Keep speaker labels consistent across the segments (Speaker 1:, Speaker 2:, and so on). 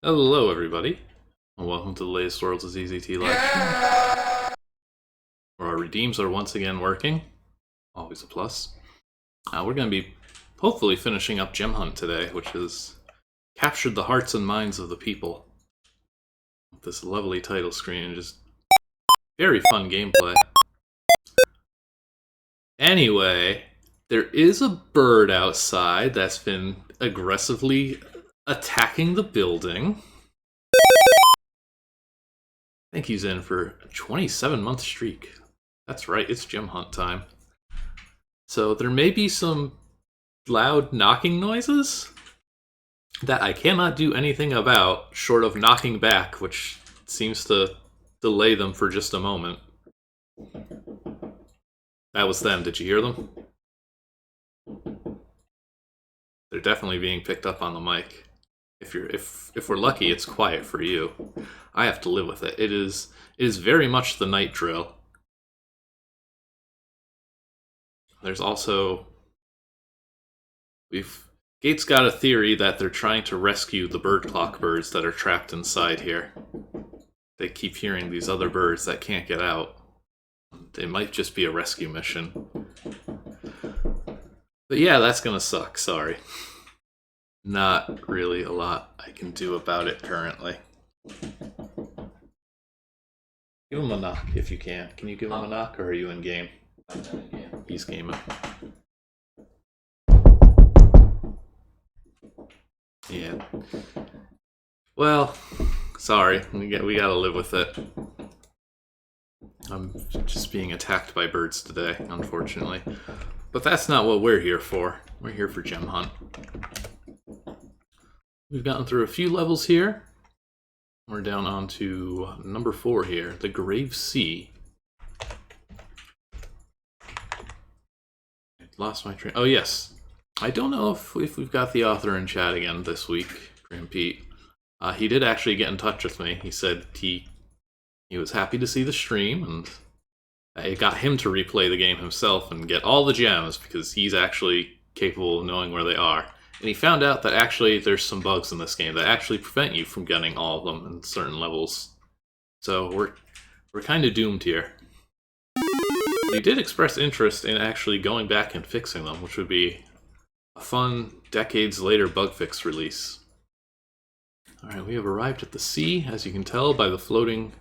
Speaker 1: Hello, everybody, and welcome to the latest Worlds of ZZT Livestream, where our redeems are once again working. Always a plus. We're going to be hopefully finishing up Gemhunt today, which has captured the hearts and minds of the people. With this lovely title screen and just very fun gameplay. Anyway, there is a bird outside that's been aggressively attacking the building. I think he's in for a 27-month streak. That's right, it's Gemhunt time. So there may be some loud knocking noises that I cannot do anything about, short of knocking back, which seems to delay them for just a moment. That was them. Did you hear them? They're definitely being picked up on the mic. If we're lucky, it's quiet for you. I have to live with it. It is very much the night drill. There's also Gates got a theory that they're trying to rescue the bird clock birds that are trapped inside here. They keep hearing these other birds that can't get out. They might just be a rescue mission. But yeah, that's gonna suck, sorry. Not really a lot I can do about it currently. Give him a knock if you can. Can you give him a knock, or are you in game?
Speaker 2: I'm not in game.
Speaker 1: He's gaming. Yeah. Well, sorry. We gotta live with it. I'm just being attacked by birds today, unfortunately. But that's not what we're here for. We're here for Gemhunt. We've gotten through a few levels here. We're down on to number 4 here, the Grave Sea. Lost my train. Oh yes, I don't know if we've got the author in chat again this week, Graham Peet. He did actually get in touch with me. He said he was happy to see the stream, and it got him to replay the game himself and get all the gems because he's actually capable of knowing where they are. And he found out that actually there's some bugs in this game that actually prevent you from getting all of them in certain levels. So we're kind of doomed here. He did express interest in actually going back and fixing them, which would be a fun decades later bug fix release. Alright, we have arrived at the sea, as you can tell by the floating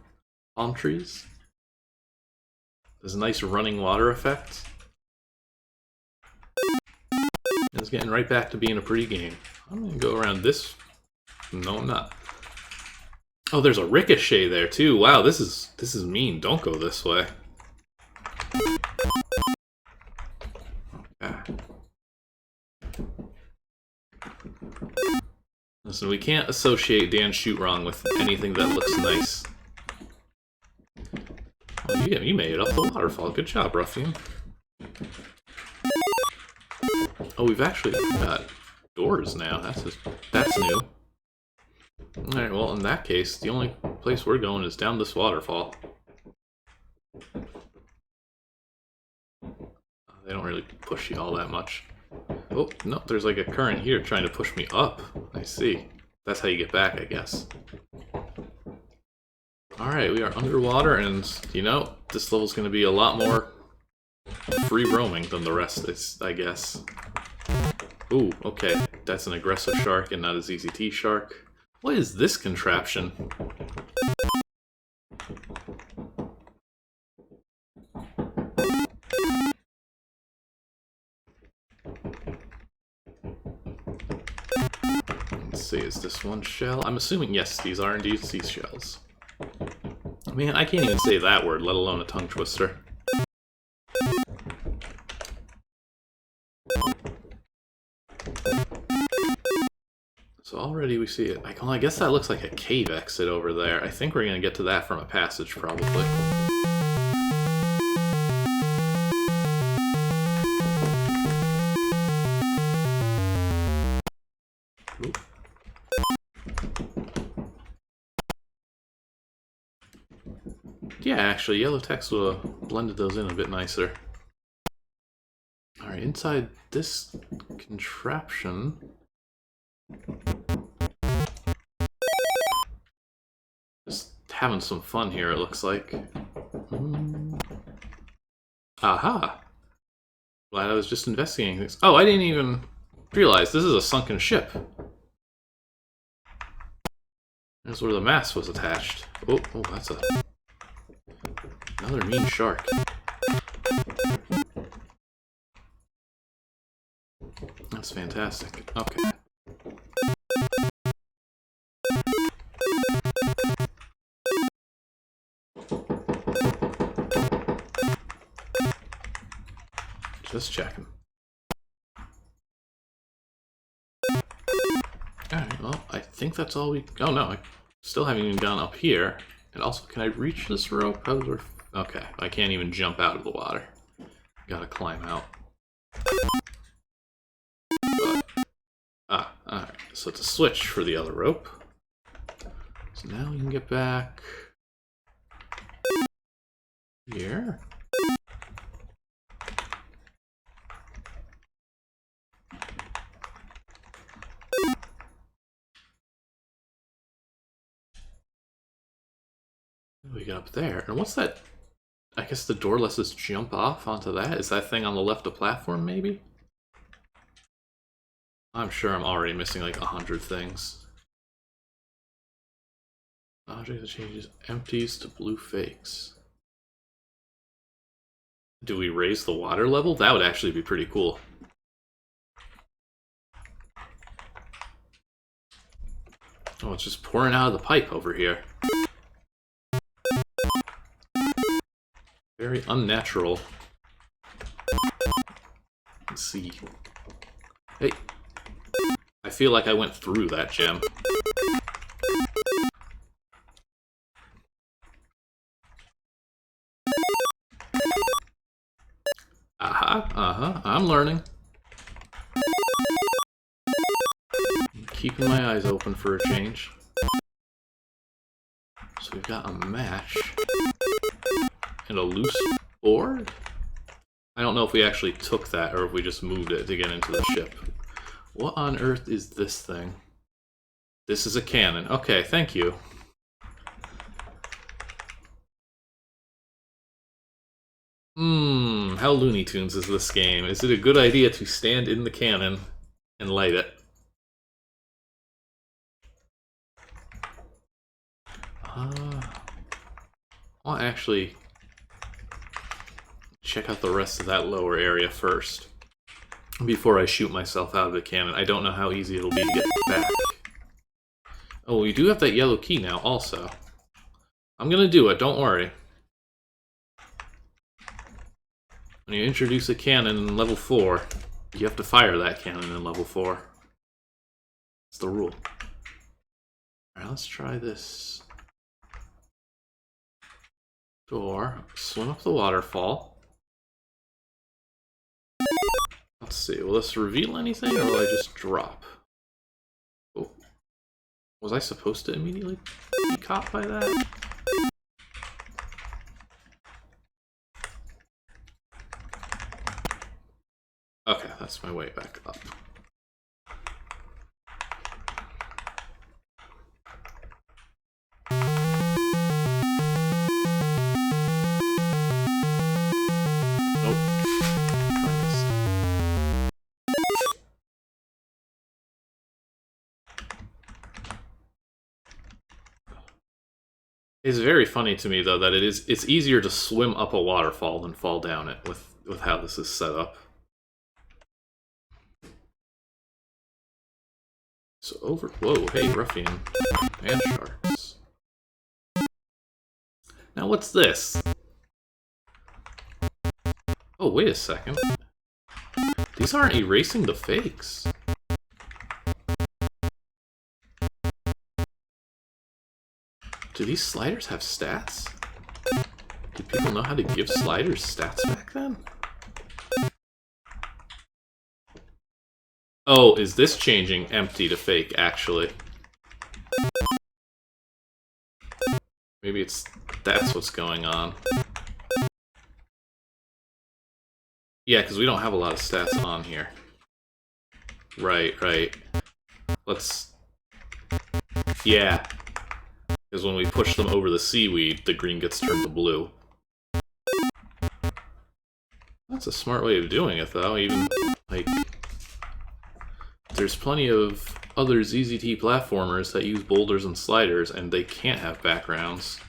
Speaker 1: palm trees. There's a nice running water effect. And it's getting right back to being a pretty game. I'm gonna go around this. No, I'm not. Oh, there's a ricochet there too. Wow, this is mean. Don't go this way. Okay. Listen, we can't associate Dan Shoot Wrong with anything that looks nice. Oh, you made it up the waterfall. Good job, Ruffian. Oh, we've actually got doors now. That's new. Alright, well, in that case, the only place we're going is down this waterfall. They don't really push you all that much. Oh, no, there's like a current here trying to push me up. I see. That's how you get back, I guess. Alright, we are underwater, and, you know, this level's going to be a lot more free roaming than the rest, I guess. Ooh, okay. That's an aggressive shark and not a ZZT shark. What is this contraption? Let's see, is this one shell? I'm assuming yes, these are indeed seashells. Man, I can't even say that word, let alone a tongue twister. So already we see it. Well, I guess that looks like a cave exit over there. I think we're going to get to that from a passage, probably. Oop. Yeah, actually, yellow text would have blended those in a bit nicer. Alright, inside this contraption... having some fun here, it looks like. Aha! Glad I was just investigating things. Oh, I didn't even realize this is a sunken ship. That's where the mast was attached. Oh, that's another mean shark. That's fantastic. Okay. Just checking. Alright, well, I think that's all we... Oh no, I still haven't even gone up here. And also, can I reach this rope? Okay, I can't even jump out of the water. Gotta climb out. Alright, so it's a switch for the other rope. So now we can get back... here. We got up there. And what's that? I guess the door lets us jump off onto that? Is that thing on the left of platform, maybe? I'm sure I'm already missing like 100 things. Object that changes empties to blue fakes. Do we raise the water level? That would actually be pretty cool. Oh, it's just pouring out of the pipe over here. Very unnatural. Let's see. Hey. I feel like I went through that gem. Aha, I'm learning. I'm keeping my eyes open for a change. So we've got a match. And a loose board? I don't know if we actually took that or if we just moved it to get into the ship. What on earth is this thing? This is a cannon. Okay, thank you. How Looney Tunes is this game? Is it a good idea to stand in the cannon and light it? I'll actually check out the rest of that lower area first before I shoot myself out of the cannon. I don't know how easy it'll be to get back. Oh, we do have that yellow key now also. I'm gonna do it, don't worry. When you introduce a cannon in level 4, you have to fire that cannon in level 4. It's the rule. Alright, let's try this door. Swim up the waterfall. Let's see, will this reveal anything, or will I just drop? Oh. Was I supposed to immediately be caught by that? Okay, that's my way back up. It's very funny to me though that it's easier to swim up a waterfall than fall down it with how this is set up. So over whoa, hey, ruffian and sharks. Now what's this? Oh, wait a second. These aren't erasing the fakes. Do these sliders have stats? Did people know how to give sliders stats back then? Oh, is this changing empty to fake, actually? Maybe that's what's going on. Yeah, because we don't have a lot of stats on here. Right. Let's... Yeah. Because when we push them over the seaweed, the green gets turned to blue. That's a smart way of doing it, though. Even, like, there's plenty of other ZZT platformers that use boulders and sliders, and they can't have backgrounds.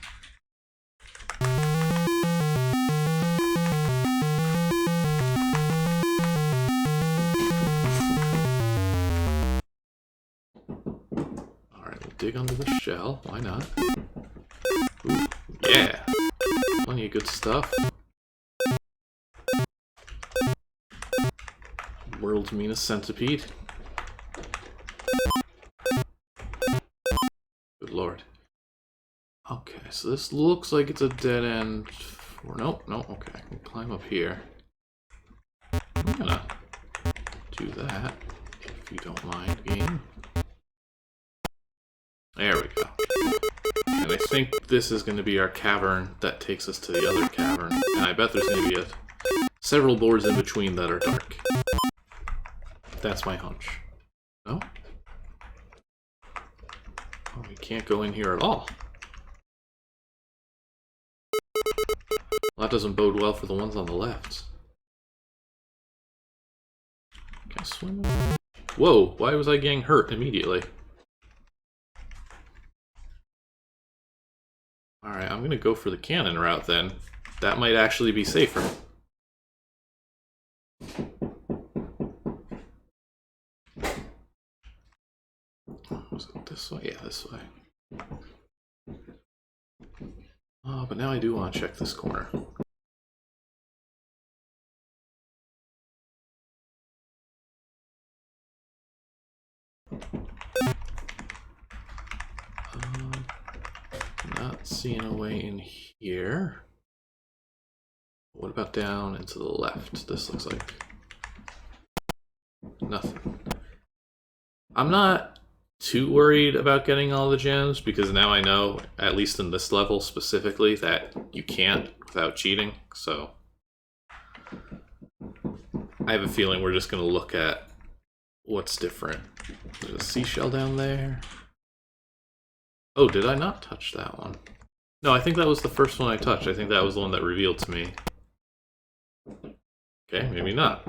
Speaker 1: Alright, we'll dig under the shell. Why not? Ooh, yeah! Plenty of good stuff. World's meanest centipede. Good lord. Okay, so this looks like it's a dead end. Nope, okay, I can climb up here. I'm gonna do that, if you don't mind, game. There we go. And I think this is going to be our cavern that takes us to the other cavern. And I bet there's going to be several boards in between that are dark. That's my hunch. No? Oh, we can't go in here at all. Well, that doesn't bode well for the ones on the left. Can I swim? Whoa, why was I getting hurt immediately? Alright, I'm gonna go for the cannon route then. That might actually be safer. Was it this way? Yeah, this way. Oh, but now I do want to check this corner. Not seeing a way in here. What about down and to the left? This looks like nothing. I'm not too worried about getting all the gems because now I know, at least in this level specifically, that you can't without cheating. So I have a feeling we're just going to look at what's different. There's a seashell down there. Oh, did I not touch that one? No, I think that was the first one I touched. I think that was the one that revealed to me. Okay, maybe not.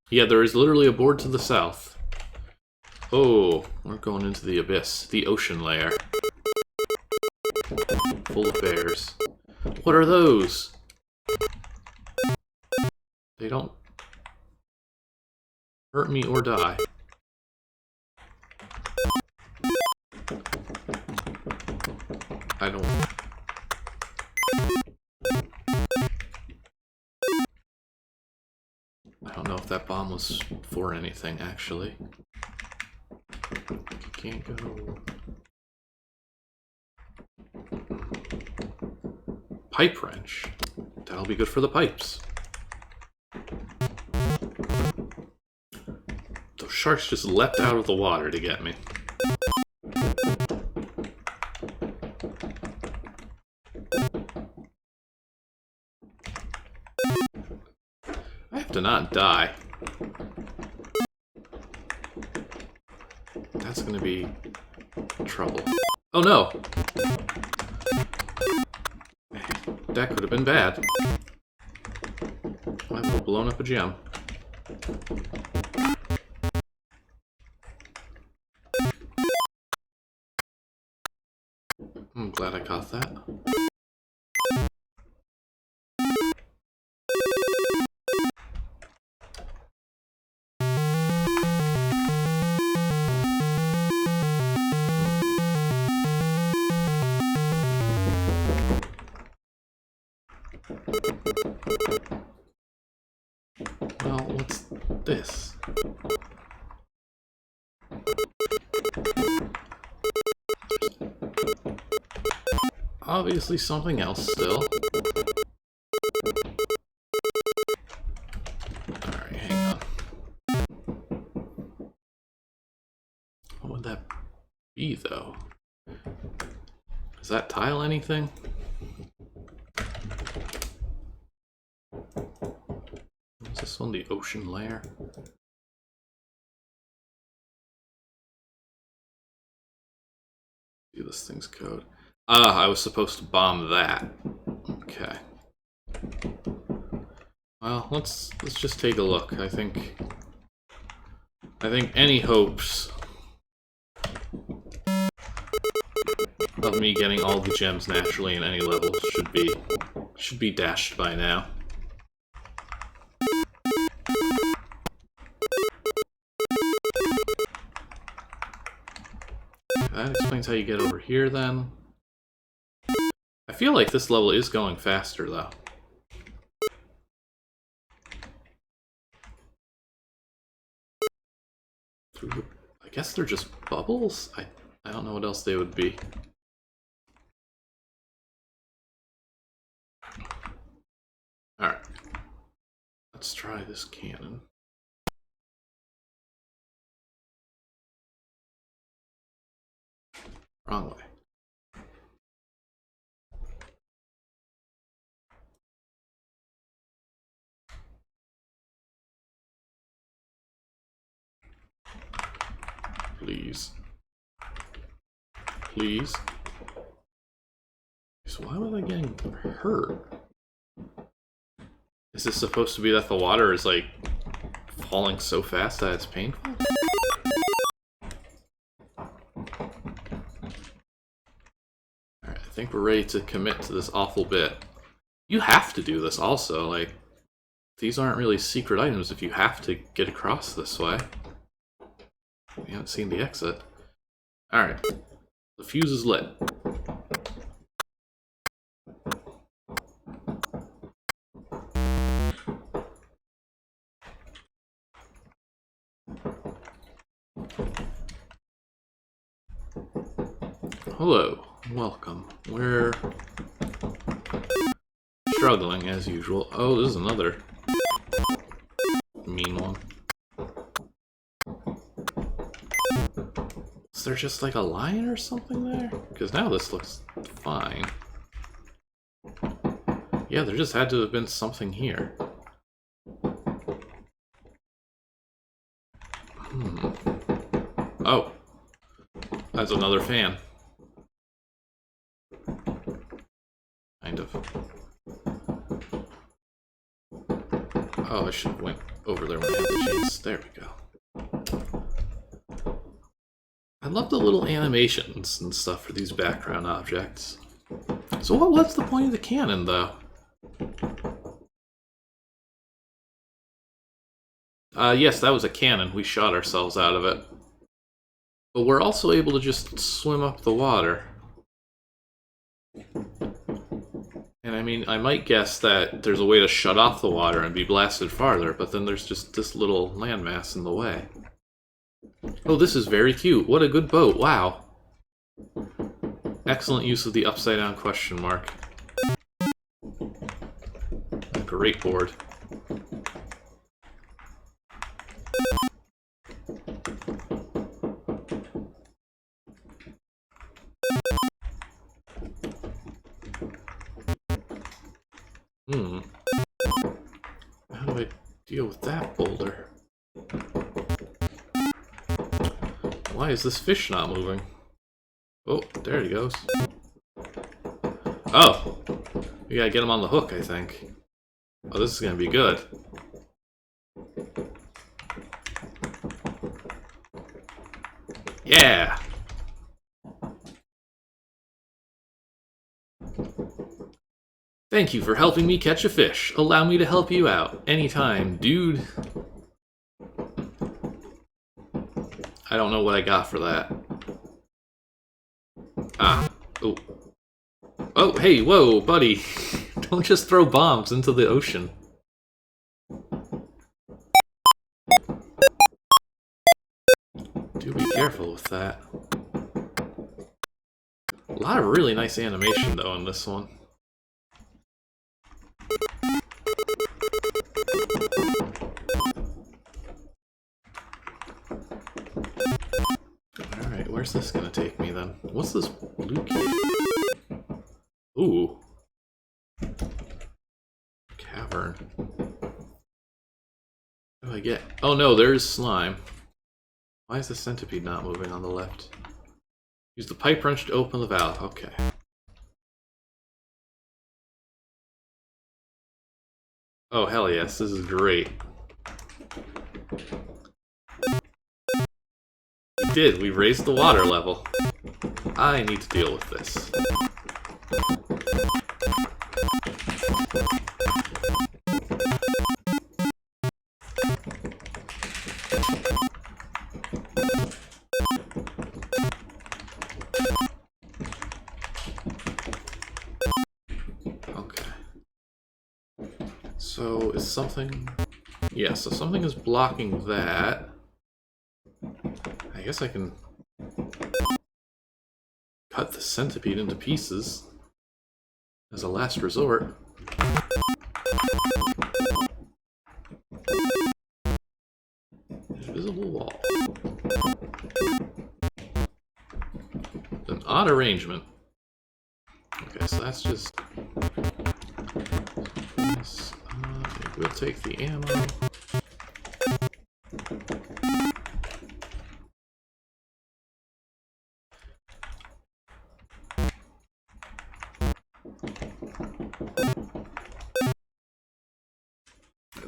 Speaker 1: Yeah, there is literally a board to the south. Oh, we're going into the abyss. The ocean layer. Full of bears. What are those? They don't hurt me or die. I don't know if that bomb was for anything, actually. You can't go... Pipe wrench. That'll be good for the pipes. Those sharks just leapt out of the water to get me. I have to not die. That's gonna be trouble. Oh no! That could have been bad. I would have blown up a gem. I'm glad I caught that. Well, what's this? Obviously something else still. Alright, hang on. What would that be, though? Does that tile anything? Is this one the ocean layer? See this thing's code. Ah, I was supposed to bomb that. Okay. Well, let's just take a look. I think any hopes of me getting all the gems naturally in any level should be dashed by now. That explains how you get over here then. I feel like this level is going faster though. I guess they're just bubbles? I don't know what else they would be. Alright. Let's try this cannon. Wrong way. Please. Please. So why was I getting hurt? Is this supposed to be that the water is like falling so fast that it's painful? Alright, I think we're ready to commit to this awful bit. You have to do this also, like, these aren't really secret items if you have to get across this way. We haven't seen the exit. Alright, the fuse is lit. Hello, welcome. We're struggling as usual. Oh, this is another mean one. Is there just like a line or something there? Because now this looks fine. Yeah, there just had to have been something here. Oh, that's another fan. Kind of. Oh, I should have went over there when I had the chance. There we go. I love the little animations and stuff for these background objects. So what's the point of the cannon, though? Yes, that was a cannon. We shot ourselves out of it. But we're also able to just swim up the water. And I mean, I might guess that there's a way to shut off the water and be blasted farther, but then there's just this little landmass in the way. Oh, this is very cute. What a good boat. Wow. Excellent use of the upside down question mark. Great board. How do I deal with that boulder? Why is this fish not moving? Oh, there he goes. Oh! We gotta get him on the hook, I think. Oh, this is gonna be good. Yeah! Thank you for helping me catch a fish. Allow me to help you out. Anytime, dude. I don't know what I got for that. Ah. Oh. Oh, hey, whoa, buddy. Don't just throw bombs into the ocean. Do be careful with that. A lot of really nice animation, though, in this one. Alright, where's this gonna take me, then? What's this blue key? Ooh. Cavern. What do I get? Oh no, there's slime. Why is the centipede not moving on the left? Use the pipe wrench to open the valve. Okay. Oh, hell yes, this is great. We did, we raised the water level. I need to deal with this. Okay. So, is something... Yeah, so something is blocking that. I guess I can cut the centipede into pieces as a last resort. Invisible wall. An odd arrangement. Okay, so that's just... This, we'll take the ammo.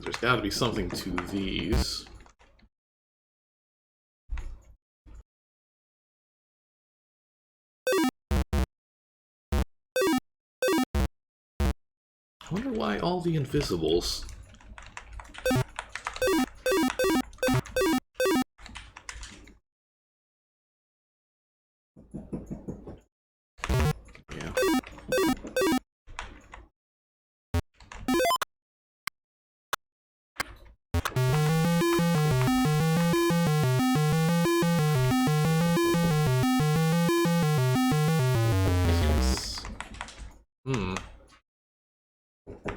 Speaker 1: There's got to be something to these. I wonder why all the invisibles. Yeah.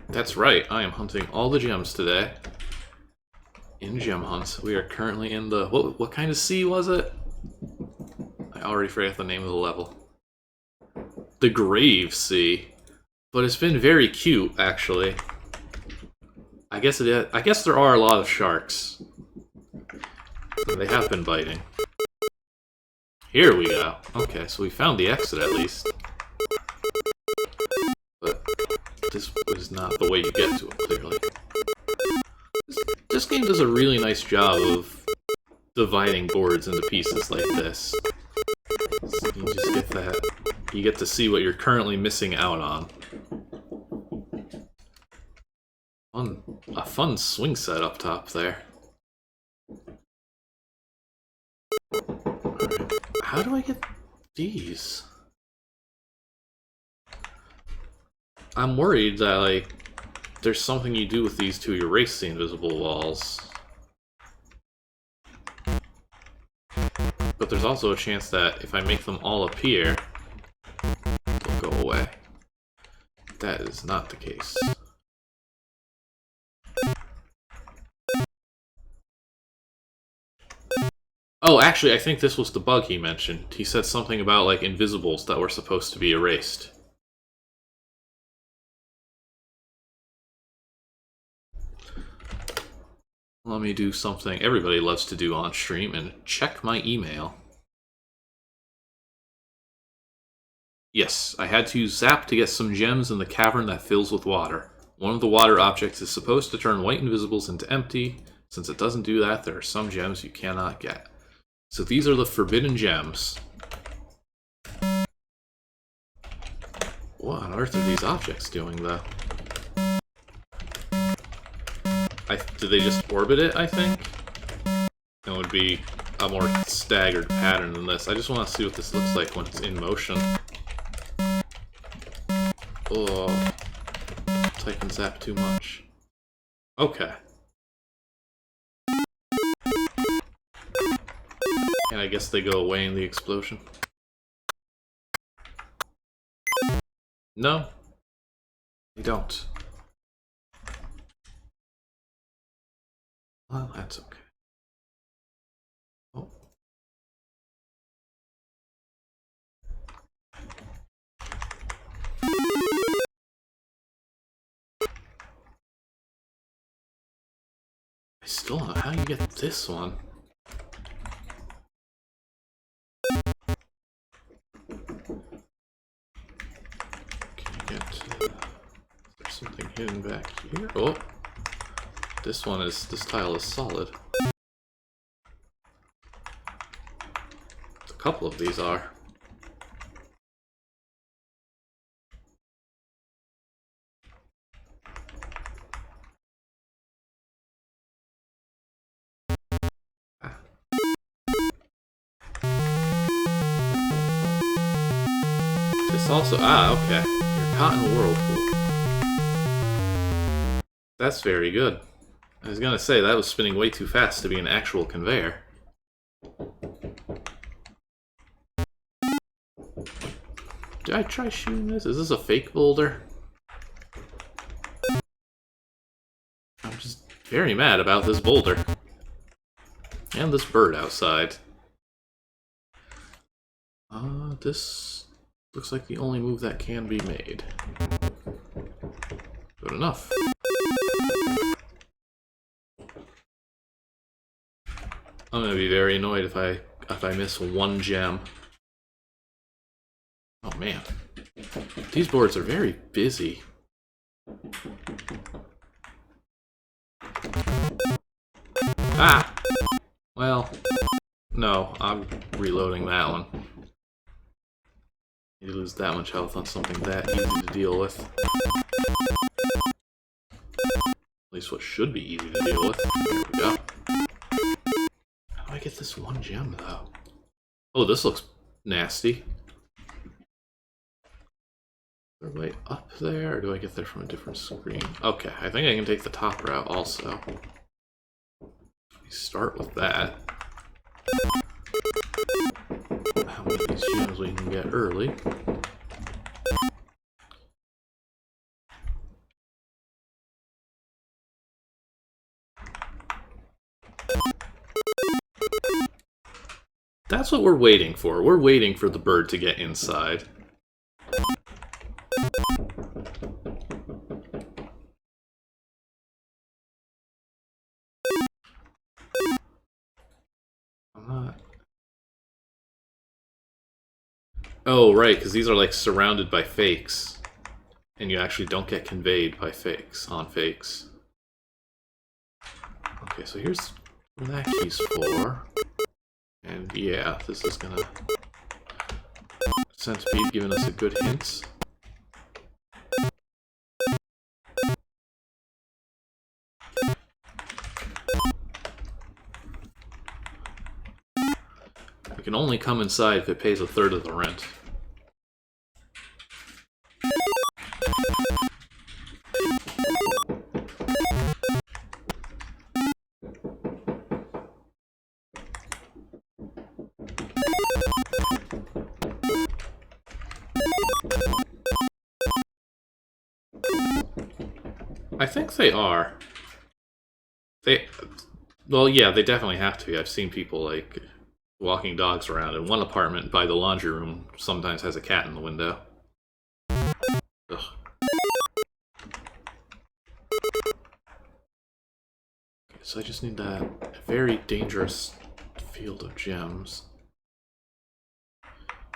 Speaker 1: That's right, I am hunting all the gems today. In Gemhunt. We are currently in the... What kind of sea was it? I already forgot the name of the level. The Grave Sea. But it's been very cute, actually. I guess there are a lot of sharks. They have been biting. Here we go. Okay, so we found the exit at least. But this was not the way you get to it, clearly. This game does a really nice job of dividing boards into pieces like this. So you just get that. You get to see what you're currently missing out on. A fun swing set up top there. Alright. How do I get these? I'm worried that, like, there's something you do with these to erase the invisible walls. But there's also a chance that if I make them all appear, they'll go away. That is not the case. Oh, actually, I think this was the bug he mentioned. He said something about, like, invisibles that were supposed to be erased. Let me do something everybody loves to do on stream and check my email. Yes, I had to use Zap to get some gems in the cavern that fills with water. One of the water objects is supposed to turn white invisibles into empty. Since it doesn't do that, there are some gems you cannot get. So these are the forbidden gems. What on earth are these objects doing, though? Did they just orbit it, I think? It would be a more staggered pattern than this. I just want to see what this looks like when it's in motion. Oh, type and zap too much. Okay. And I guess they go away in the explosion. No, they don't. Well, that's okay. Oh. I still don't know how you get this one. Can I get... is there something hidden back here? Oh, This tile is solid. A couple of these are. This also, okay. You're caught in a whirlpool. That's very good. I was gonna say, that was spinning way too fast to be an actual conveyor. Did I try shooting this? Is this a fake boulder? I'm just very mad about this boulder. And this bird outside. This looks like the only move that can be made. Good enough. I'm gonna be very annoyed if I miss one gem. Oh man. These boards are very busy. Ah! Well, no, I'm reloading that one. You lose that much health on something that easy to deal with. At least what should be easy to deal with. There we go. How do I get this one gem, though? Oh, this looks nasty. Is there a way up there, or do I get there from a different screen? Okay, I think I can take the top route also. We start with that. How many of these gems we can get early? That's what we're waiting for. We're waiting for the bird to get inside. I'm not... Oh, right, because these are like surrounded by fakes. And you actually don't get conveyed by fakes, on fakes. Okay, so here's what that key's for. And yeah, this is gonna... Centipede giving us a good hint. We can only come inside if it pays a third of the rent. I think they are. Well, yeah, they definitely have to be. I've seen people, like, walking dogs around, and one apartment by the laundry room sometimes has a cat in the window. Ugh. Okay, so I just need that very dangerous field of gems.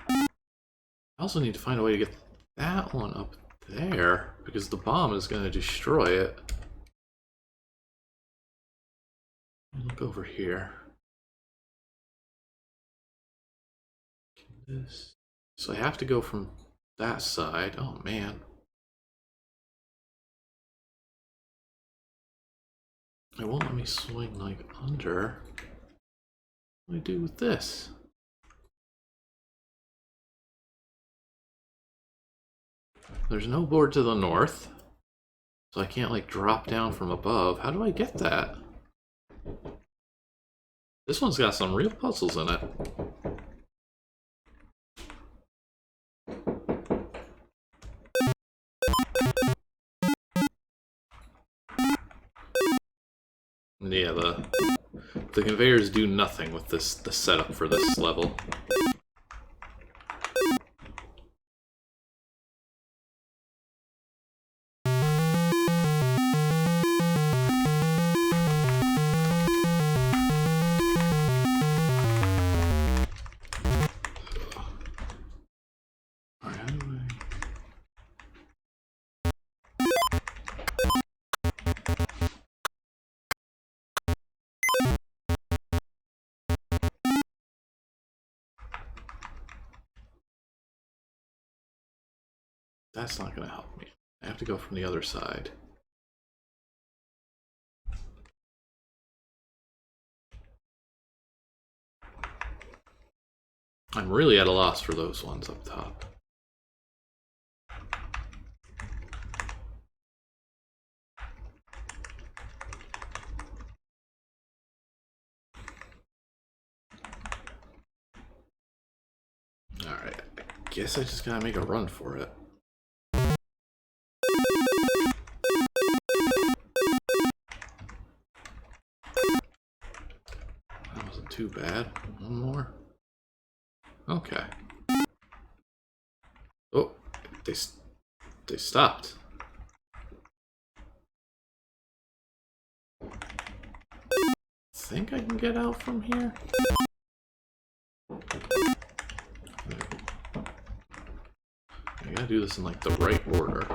Speaker 1: I also need to find a way to get that one up there, because the bomb is going to destroy it. Look over here. This. So I have to go from that side. Oh man. It won't let me swing like under. What do I do with this? There's no board to the north, so I can't like drop down from above. How do I get that? This one's got some real puzzles in it. Yeah, the conveyors do nothing with the setup for this level. That's not going to help me. I have to go from the other side. I'm really at a loss for those ones up top. Alright, I guess I just gotta make a run for it. That wasn't too bad. One more. Okay. Oh, they stopped. Think I can get out from here? I gotta do this in like the right order.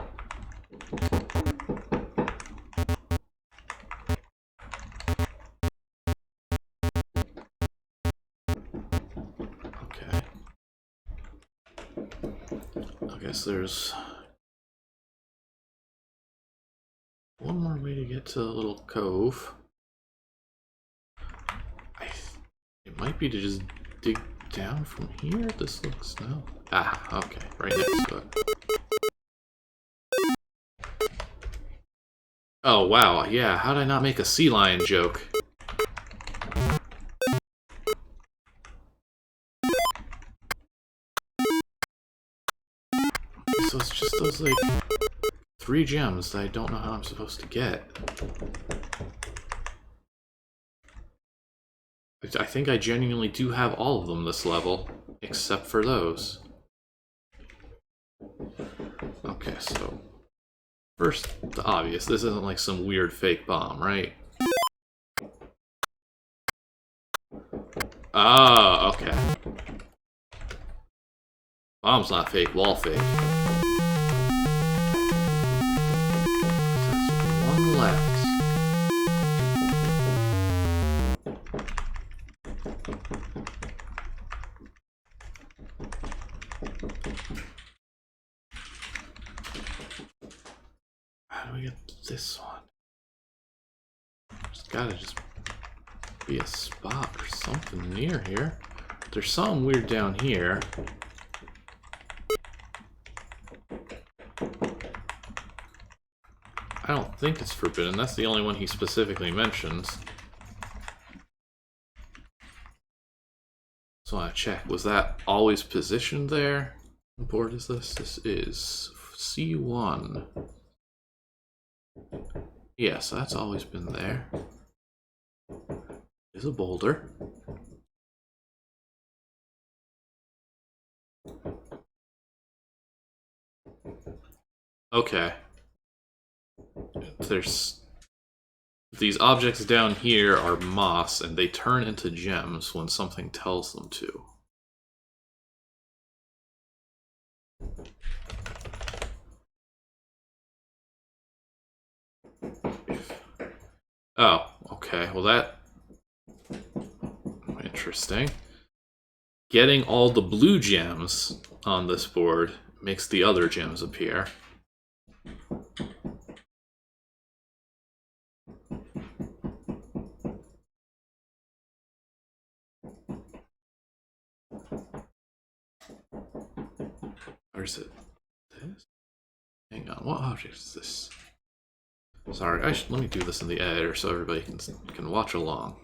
Speaker 1: Okay. I guess there's one more way to get to the little cove. It might be to just dig down from here. This looks no. Ah, okay, right next to it. Oh wow, yeah. How did I not make a sea lion joke? So it's just those like 3 gems that I don't know how I'm supposed to get. I think I genuinely do have all of them this level, except for those. Okay, so first, the obvious. This isn't like some weird fake bomb, right? Ah, okay. Bomb's not fake, wall fake. That's one left. How do we get this one? There's gotta just be a spot or something near here. There's something weird down here. I don't think it's forbidden. That's the only one he specifically mentions. So I want to check. Was that always positioned there? What board is this? This is C1. Yes, that's always been there. There's a boulder. Okay. There's these objects down here are moss, and they turn into gems when something tells them to. Oh, okay. Well, that... interesting. Getting all the blue gems on this board makes the other gems appear. Or is it this? Hang on, what object is this? Sorry, let me do this in the editor so everybody can watch along.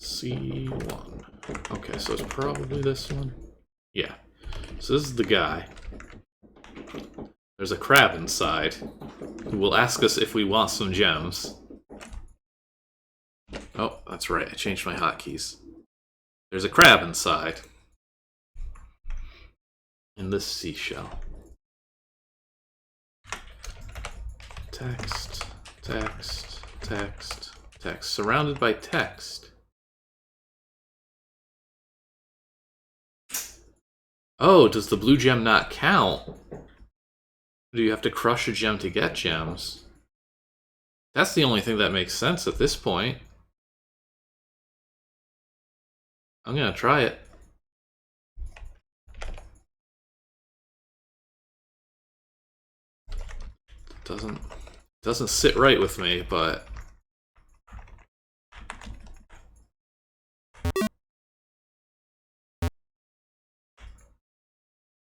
Speaker 1: C1. Okay, so it's probably this one. Yeah. So this is the guy. There's a crab inside who will ask us if we want some gems. Oh, that's right. I changed my hotkeys. There's a crab inside. In this seashell. Text, text, text, text. Surrounded by text. Oh, does the blue gem not count? Do you have to crush a gem to get gems? That's the only thing that makes sense at this point. I'm gonna try it. Doesn't sit right with me, but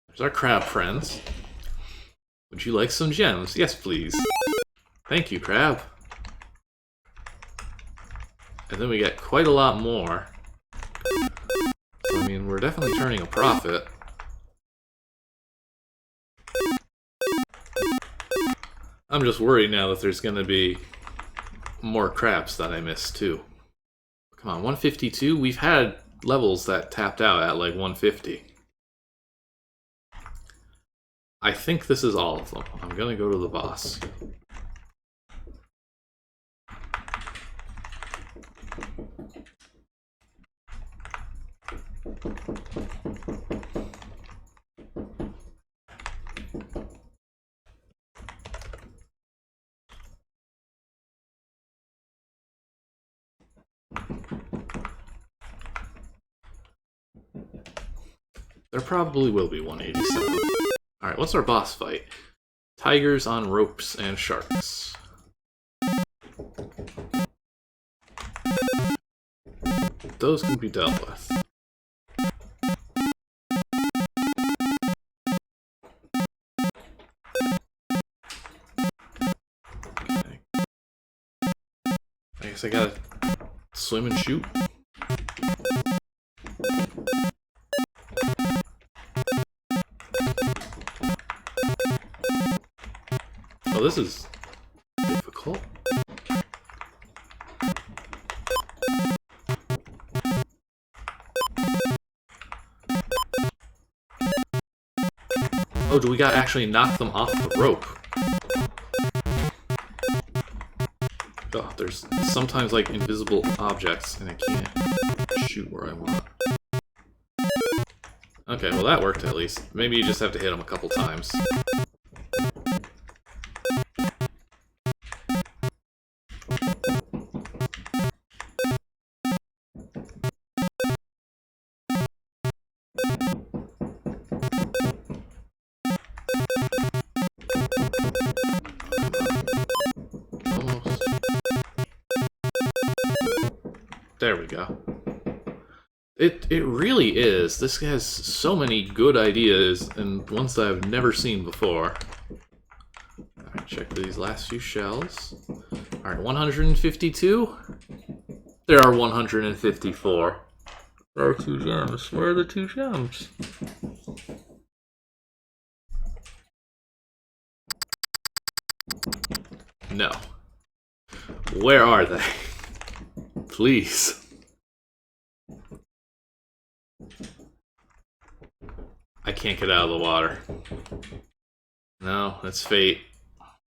Speaker 1: there's our crab friends. Would you like some gems? Yes, please. Thank you, crab. And then we get quite a lot more. So, I mean, we're definitely turning a profit. I'm just worried now that there's gonna be more crabs that I missed, too. Come on, 152? We've had levels that tapped out at like 150. I think this is all of them. I'm gonna go to the boss. There probably will be 187. Alright, what's our boss fight? Tigers on ropes and sharks. Those can be dealt with. Okay. I guess I gotta swim and shoot. Oh, this is difficult. Oh, do we gotta actually knock them off the rope? Oh, there's sometimes like invisible objects and I can't shoot where I want. Okay, well that worked at least. Maybe you just have to hit them a couple times. Almost. There we go. It really is. This has so many good ideas and ones that I've never seen before. Alright, check these last few shells. Alright, 152? There are 154. There are 2 gems. Where are the 2 gems? No. Where are they? Please. I can't get out of the water. No, that's fate.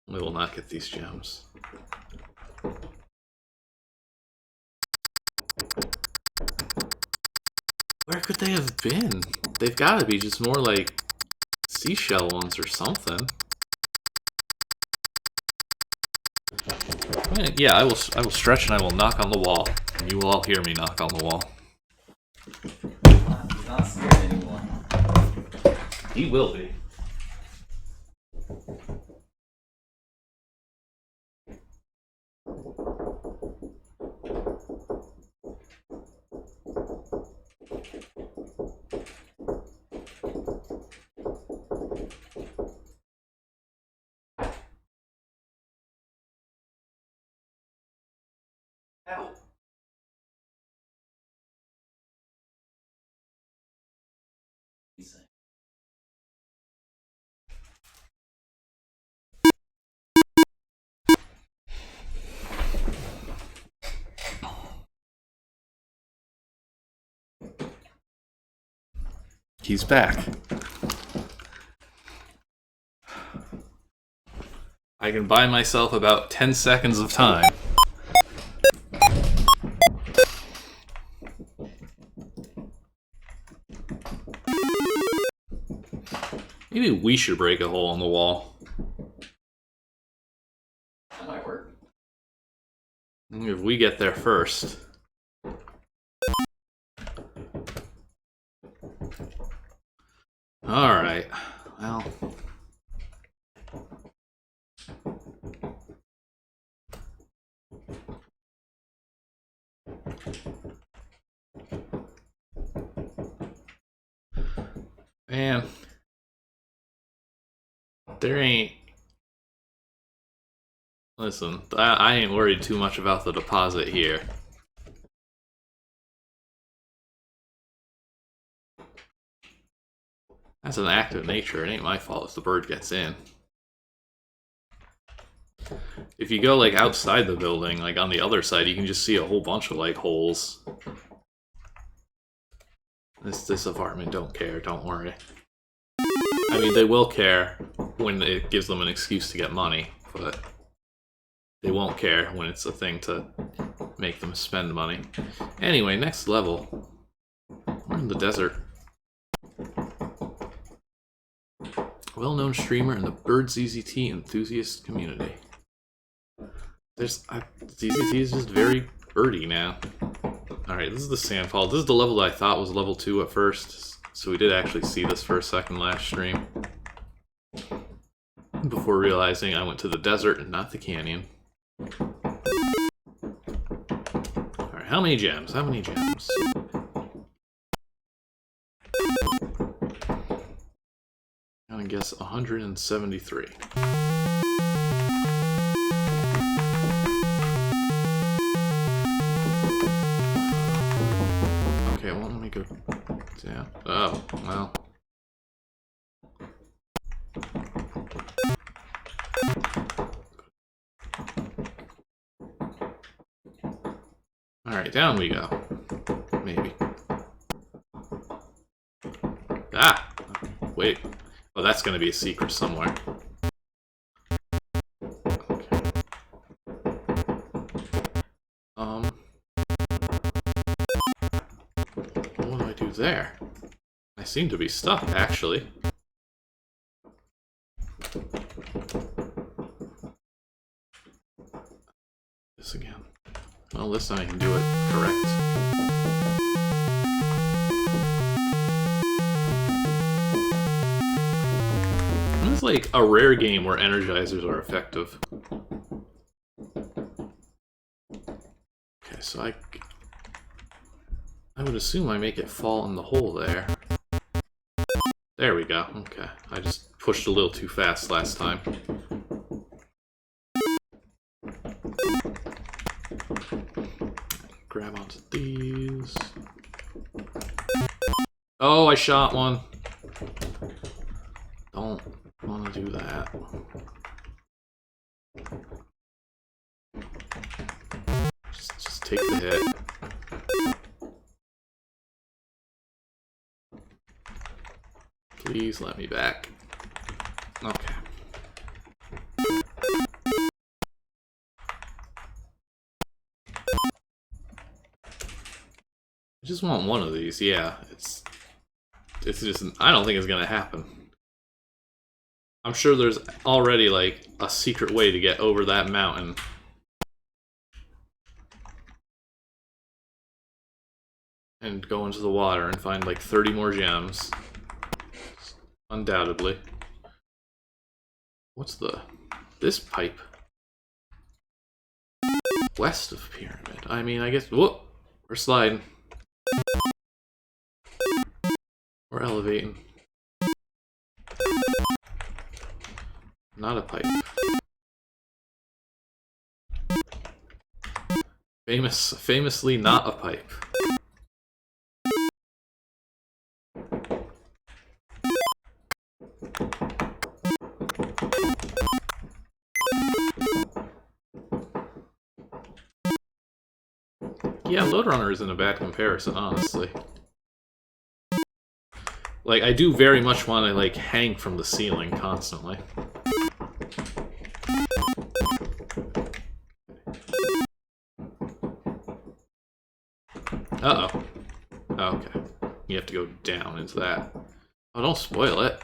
Speaker 1: We will not get these gems. Where could they have been? They've got to be just more like seashell ones or something. Yeah, I will stretch and I will knock on the wall. And you will all hear me knock on the wall.
Speaker 2: He's not scared anymore.
Speaker 1: He will be.
Speaker 2: Ow. He's saying.
Speaker 1: He's back. I can buy myself about 10 seconds of time. Maybe we should break a hole in the wall.
Speaker 2: That might work.
Speaker 1: If we get there first. Alright. Well. Man, there ain't... Listen, I ain't worried too much about the deposit here. That's an act of nature. It ain't my fault if the bird gets in. If you go, like, outside the building, like, on the other side, you can just see a whole bunch of, like, holes. This apartment don't care, don't worry. I mean, they will care when it gives them an excuse to get money, but they won't care when it's a thing to make them spend money. Anyway, next level. We're in the desert. Well-known streamer in the Bird ZZT enthusiast community. ZZT is just very birdy now. Alright, this is the Sandfall. This is the level that I thought was level 2 at first. So we did actually see this for a second last stream. Before realizing I went to the desert and not the canyon. Alright, how many gems? How many gems? I'm gonna guess 173. Okay, well, let me go down. Oh, well. Alright, down we go. Maybe. Ah! Wait. Oh, that's gonna be a secret somewhere. Okay. What do I do there? I seem to be stuck, actually. This again. Well, this time I can do it correct. It's like a rare game where energizers are effective. Okay, so I would assume I make it fall in the hole there. There we go. Okay, I just pushed a little too fast last time. Grab onto these. Oh, I shot one. Don't want to do that. Just take the hit. Please let me back. Okay. I just want one of these, yeah. It's just, I don't think it's gonna happen. I'm sure there's already, like, a secret way to get over that mountain. And go into the water and find, like, 30 more gems. Undoubtedly. What's this pipe? West of Pyramid. I mean, I guess, whoop! We're sliding. We're elevating. Not a pipe. Famously not a pipe. Yeah, Loadrunner isn't a bad comparison, honestly. Like, I do very much want to, like, hang from the ceiling constantly. Uh-oh. Oh, okay. You have to go down into that. Oh, don't spoil it.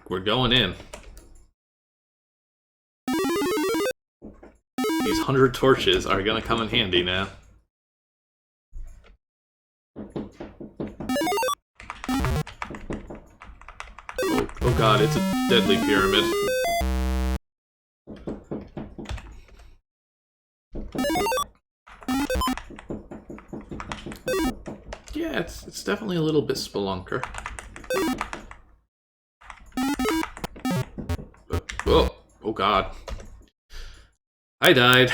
Speaker 1: We're going in. These 100 torches are gonna come in handy now. Oh god, it's a deadly pyramid. Yeah, it's definitely a little bit Spelunker. Oh god. I died.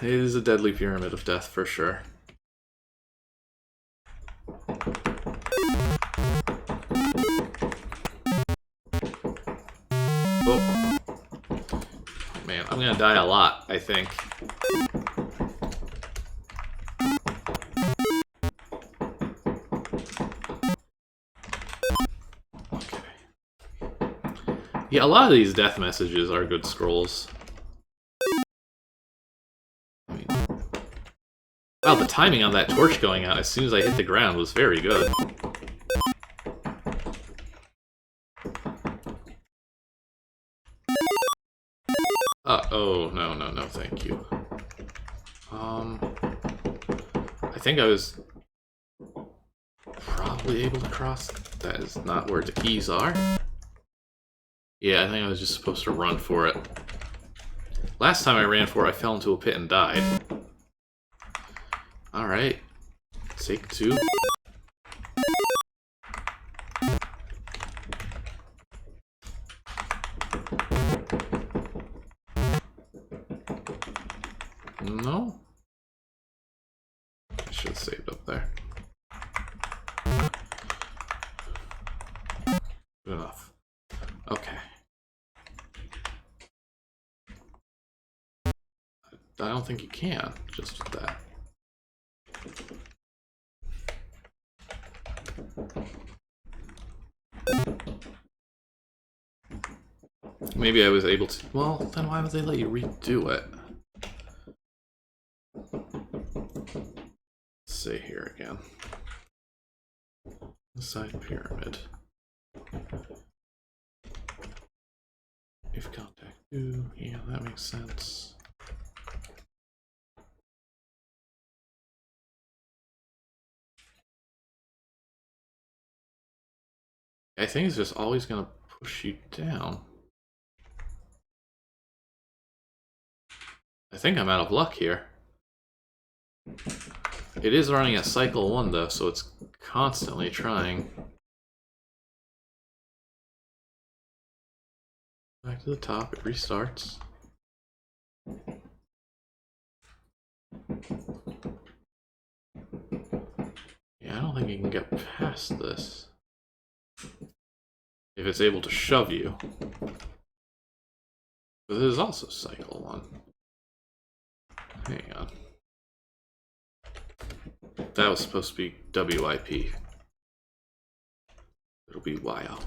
Speaker 1: It is a deadly pyramid of death for sure. Oh. Man, I'm gonna die a lot, I think. Okay. Yeah, a lot of these death messages are good scrolls. I mean, wow, the timing on that torch going out as soon as I hit the ground was very good. Oh, no, thank you. I think I was probably able to cross. That is not where the keys are. Yeah, I think I was just supposed to run for it. Last time I ran for it, I fell into a pit and died. Alright. Take 2. No? I should have saved up there. Good enough. Okay. I don't think you can, just with that. Maybe I was able to... Well, then why would they let you redo it? Let's see here again. Side pyramid. If contact 2, yeah, that makes sense. I think it's just always going to push you down. I think I'm out of luck here. It is running at cycle 1 though, so it's constantly trying. Back to the top, it restarts. Yeah, I don't think you can get past this. If it's able to shove you. But this is also cycle 1. Hang on. That was supposed to be WIP. It'll be YO.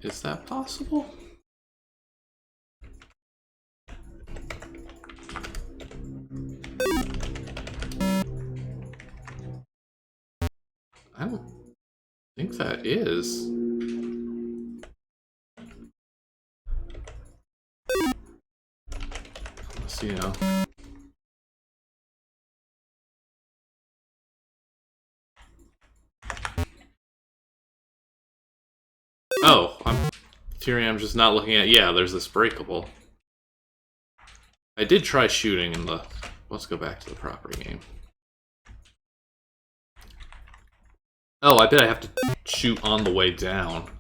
Speaker 1: Is that possible? I don't think that is. Let's see now. Oh, I'm just not looking at. Yeah, there's this breakable. I did try shooting in the. Let's go back to the property game. Oh, I bet I have to shoot on the way down.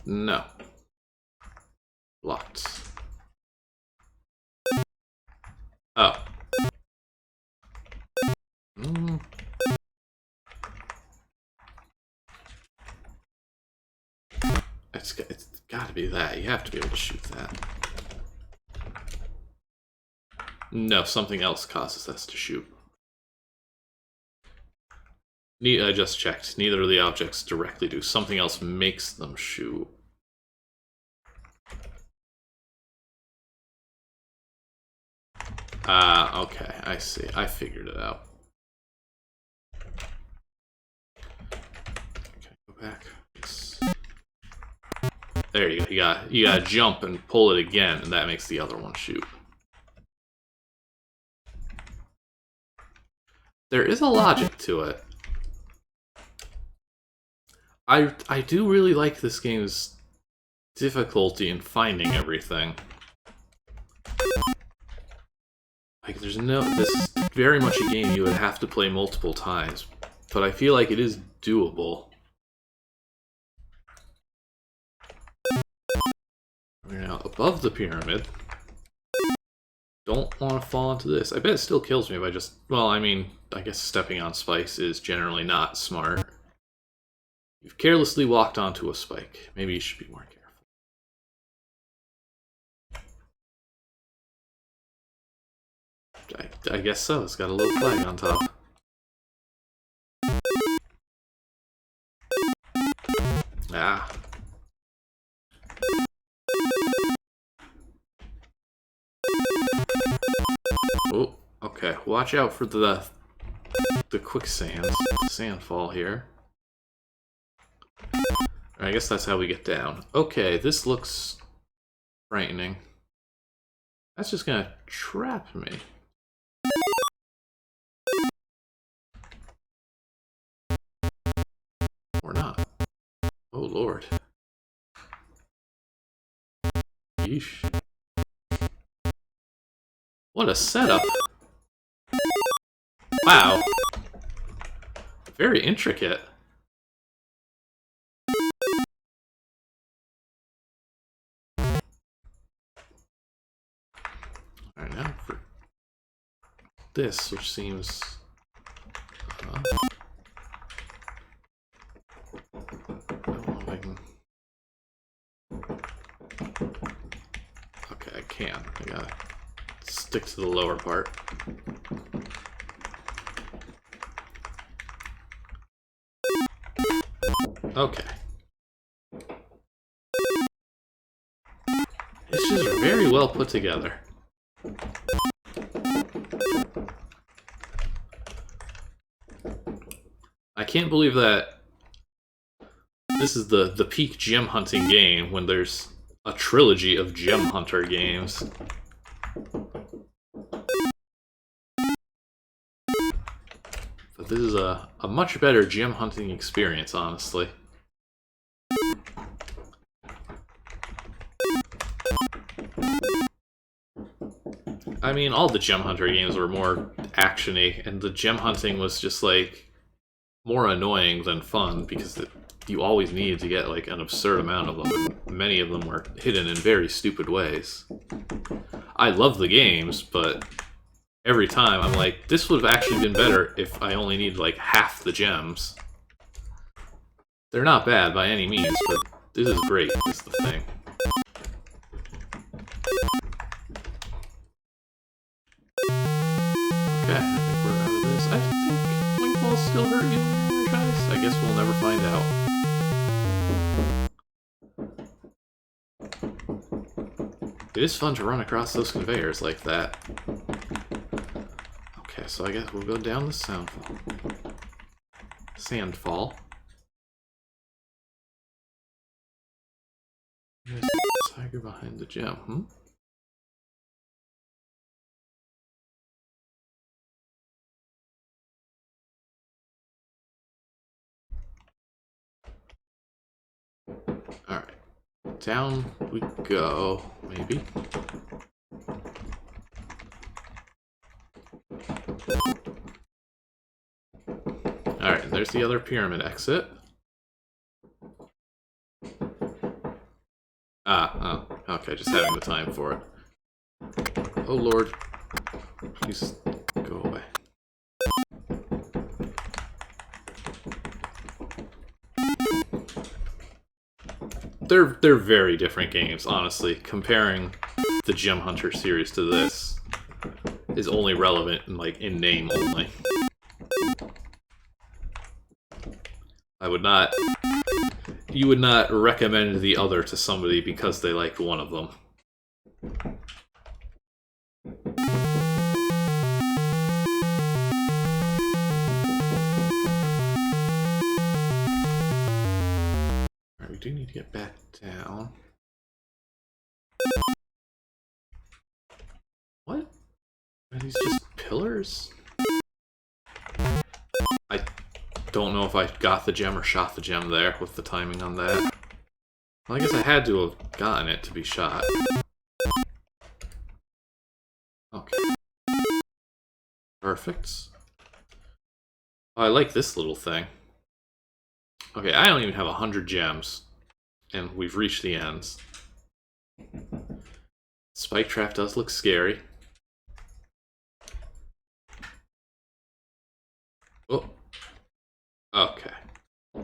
Speaker 1: No. Locked. Oh. It's got to be that. You have to be able to shoot that. No, something else causes us to shoot. I just checked. Neither of the objects directly do. Something else makes them shoot. Okay, I see. I figured it out. Okay, go back. There you go. You gotta jump and pull it again, and that makes the other one shoot. There is a logic to it. I do really like this game's difficulty in finding everything. Like, there's no... This is very much a game you would have to play multiple times. But I feel like it is doable. We're now above the pyramid. Don't want to fall into this. I bet it still kills me if I just... Well, I mean, I guess stepping on spikes is generally not smart. You've carelessly walked onto a spike. Maybe you should be more careful. I guess so. It's got a little flag on top. Ah. Oh, okay. Watch out for the quicksand, the sandfall here. I guess that's how we get down. Okay, this looks frightening. That's just gonna trap me. Or not. Oh lord. Yeesh. What a setup. Wow. Very intricate. Alright, now for this, which seems... I don't know if I can... Okay, I can. I gotta stick to the lower part. Okay. It's just very well put together. I can't believe that this is the peak gem hunting game when there's a trilogy of gem hunter games. But this is a much better gem hunting experience, honestly. I mean, all the gem hunter games were more action-y, and the gem hunting was just like more annoying than fun because you always needed to get like an absurd amount of them, and many of them were hidden in very stupid ways. I love the games, but every time I'm like, this would have actually been better if I only needed like half the gems. They're not bad by any means, but this is great, is the thing. Okay, I think we're out of this. I think wing balls still hurt you when you guys. I guess we'll never find out. It is fun to run across those conveyors like that. Okay, so I guess we'll go down the sandfall. There's a tiger behind the gem, Alright. Down we go, maybe. Alright, there's the other pyramid exit. Oh, okay, just having the time for it. Oh lord. Please go away. They're very different games, honestly. Comparing the Gem Hunter series to this is only relevant in name only. You would not recommend the other to somebody because they like one of them. Alright, we do need to get back down. What? Are these just pillars? I don't know if I got the gem or shot the gem there with the timing on that. Well, I guess I had to have gotten it to be shot. Okay. Perfect. Oh, I like this little thing. Okay, I don't even have 100 gems. And we've reached the ends. Spike trap does look scary. Oh. Okay.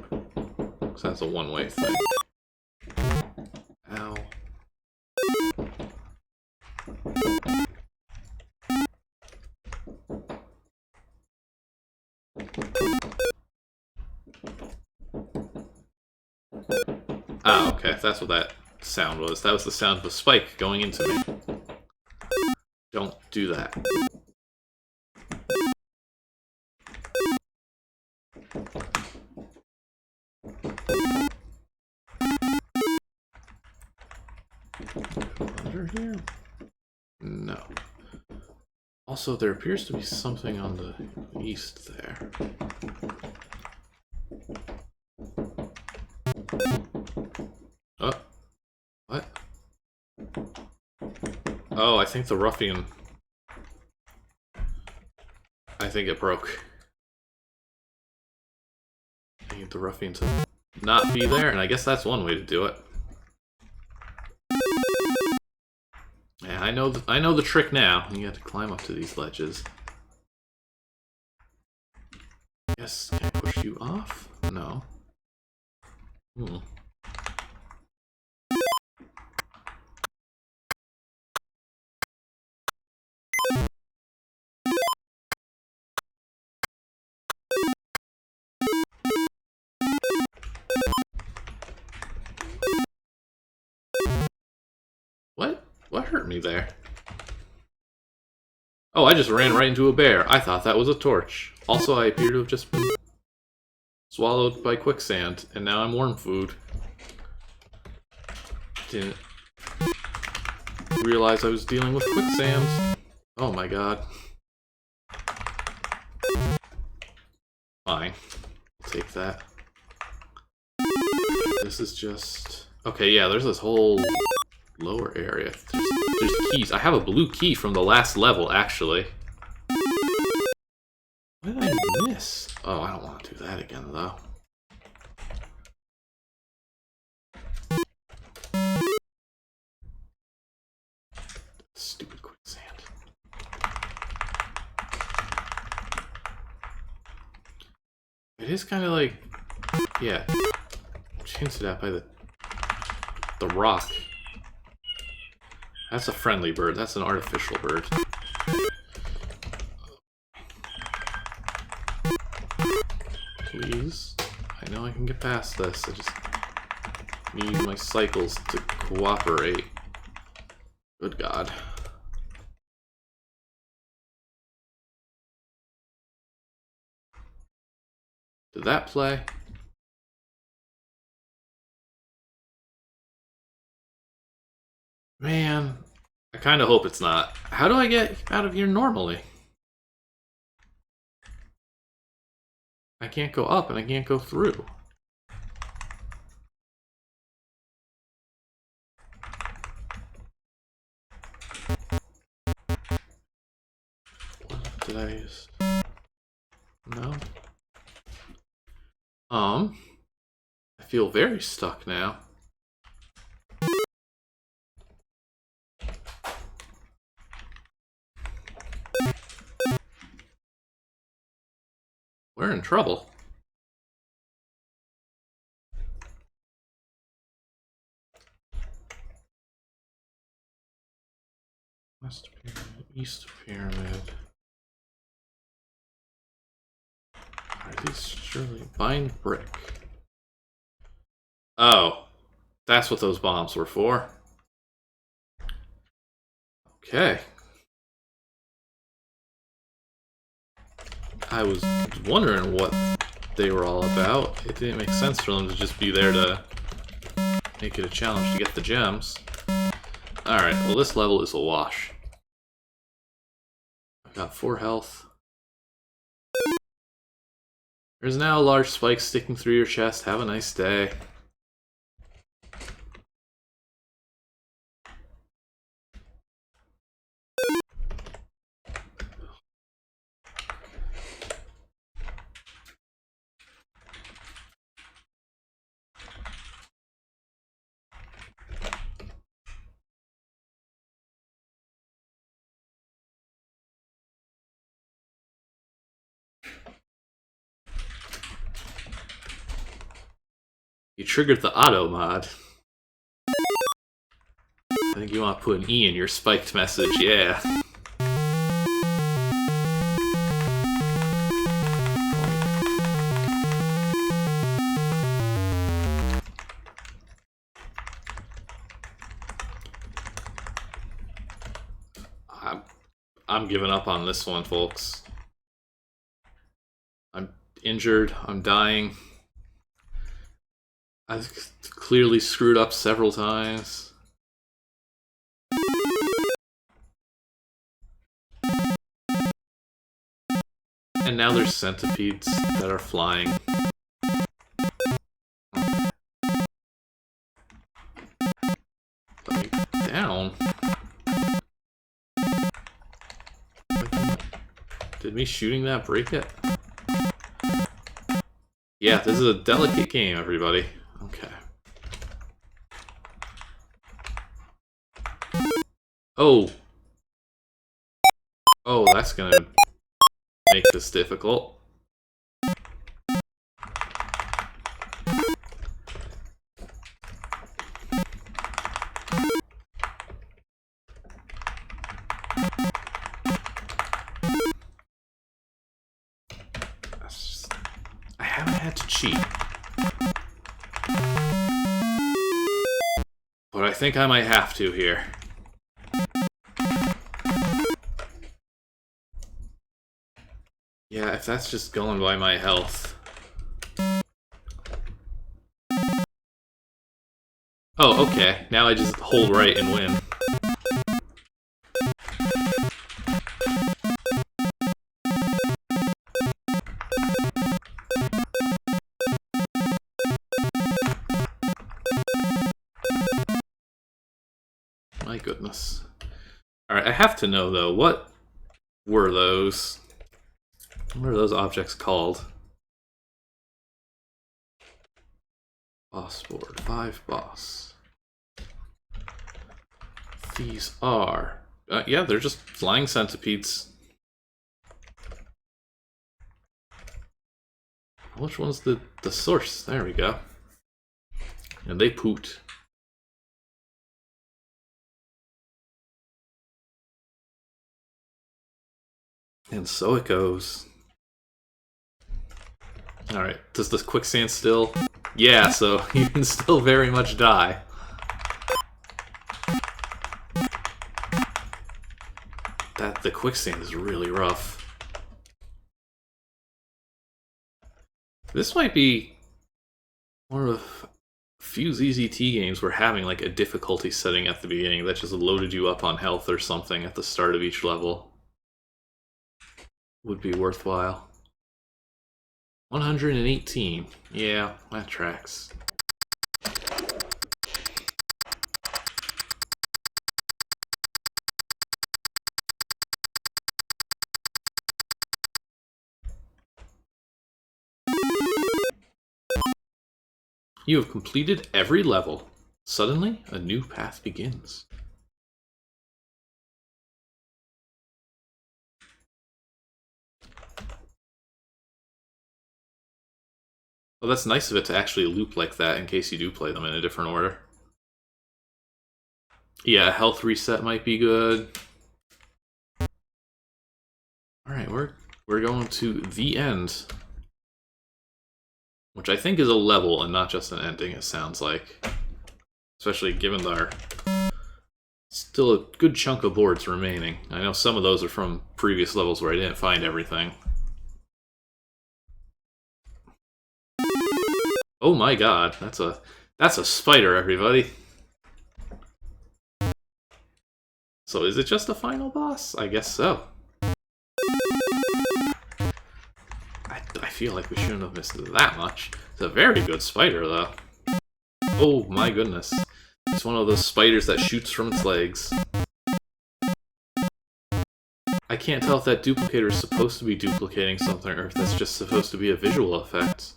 Speaker 1: So that's a one-way thing. Ow. Ah, okay. That's what that sound was. That was the sound of a spike going into me. Don't do that. Under here? No. Also, there appears to be something on the east there. Oh. What? Oh, I think the ruffian... I think it broke. I need the ruffian to not be there, and I guess that's one way to do it. Yeah, I know the trick now. You have to climb up to these ledges. Yes, can I push you off? No. Hmm. What? What hurt me there? Oh, I just ran right into a bear. I thought that was a torch. Also, I appear to have just been swallowed by quicksand, and now I'm worm food. Didn't realize I was dealing with quicksand. Oh my god. Fine. I'll take that. This is just... Okay, yeah, there's this whole lower area. There's keys. I have a blue key from the last level, actually. What did I miss? Oh, I don't want to do that again, though. Stupid quicksand. It is kind of like... Yeah. Hinted at by the rock. That's a friendly bird. That's an artificial bird. Please. I know I can get past this. I just need my cycles to cooperate. Good God. Did that play? Man, I kind of hope it's not. How do I get out of here normally? I can't go up and I can't go through. What did I use? No. I feel very stuck now. We're in trouble. West Pyramid, East Pyramid. Are these surely... Bind brick. Oh. That's what those bombs were for. Okay. I was wondering what they were all about. It didn't make sense for them to just be there to make it a challenge to get the gems. Alright, well this level is a wash. I got 4 health. There's now a large spike sticking through your chest. Have a nice day. You triggered the auto mod. I think you want to put an E in your spiked message, yeah. I'm giving up on this one, folks. I'm injured. I'm dying. I've clearly screwed up several times. And now there's centipedes that are flying. Let me down. Did me shooting that break it? Yeah, this is a delicate game, everybody. Okay. Oh. Oh, that's gonna make this difficult. I haven't had to cheat. But I think I might have to here. Yeah, if that's just going by my health. Oh, okay. Now I just hold right and win. My goodness. Alright, I have to know though, what were those? What are those objects called? Boss board, 5 boss. These are... yeah, they're just flying centipedes. Which one's the source? There we go. And they poot. And so it goes. Alright, does this quicksand still? Yeah, so you can still very much die. The quicksand is really rough. This might be one of the few ZZT games where having like a difficulty setting at the beginning that just loaded you up on health or something at the start of each level would be worthwhile. 118. Yeah, that tracks. You have completed every level. Suddenly, a new path begins. Well, that's nice of it to actually loop like that in case you do play them in a different order. Yeah, a health reset might be good. Alright, we're going to the end. Which I think is a level and not just an ending, it sounds like. Especially given our still a good chunk of boards remaining. I know some of those are from previous levels where I didn't find everything. Oh my god, that's a spider, everybody. So is it just a final boss? I guess so. I feel like we shouldn't have missed that much. It's a very good spider, though. Oh my goodness. It's one of those spiders that shoots from its legs. I can't tell if that duplicator is supposed to be duplicating something or if that's just supposed to be a visual effect.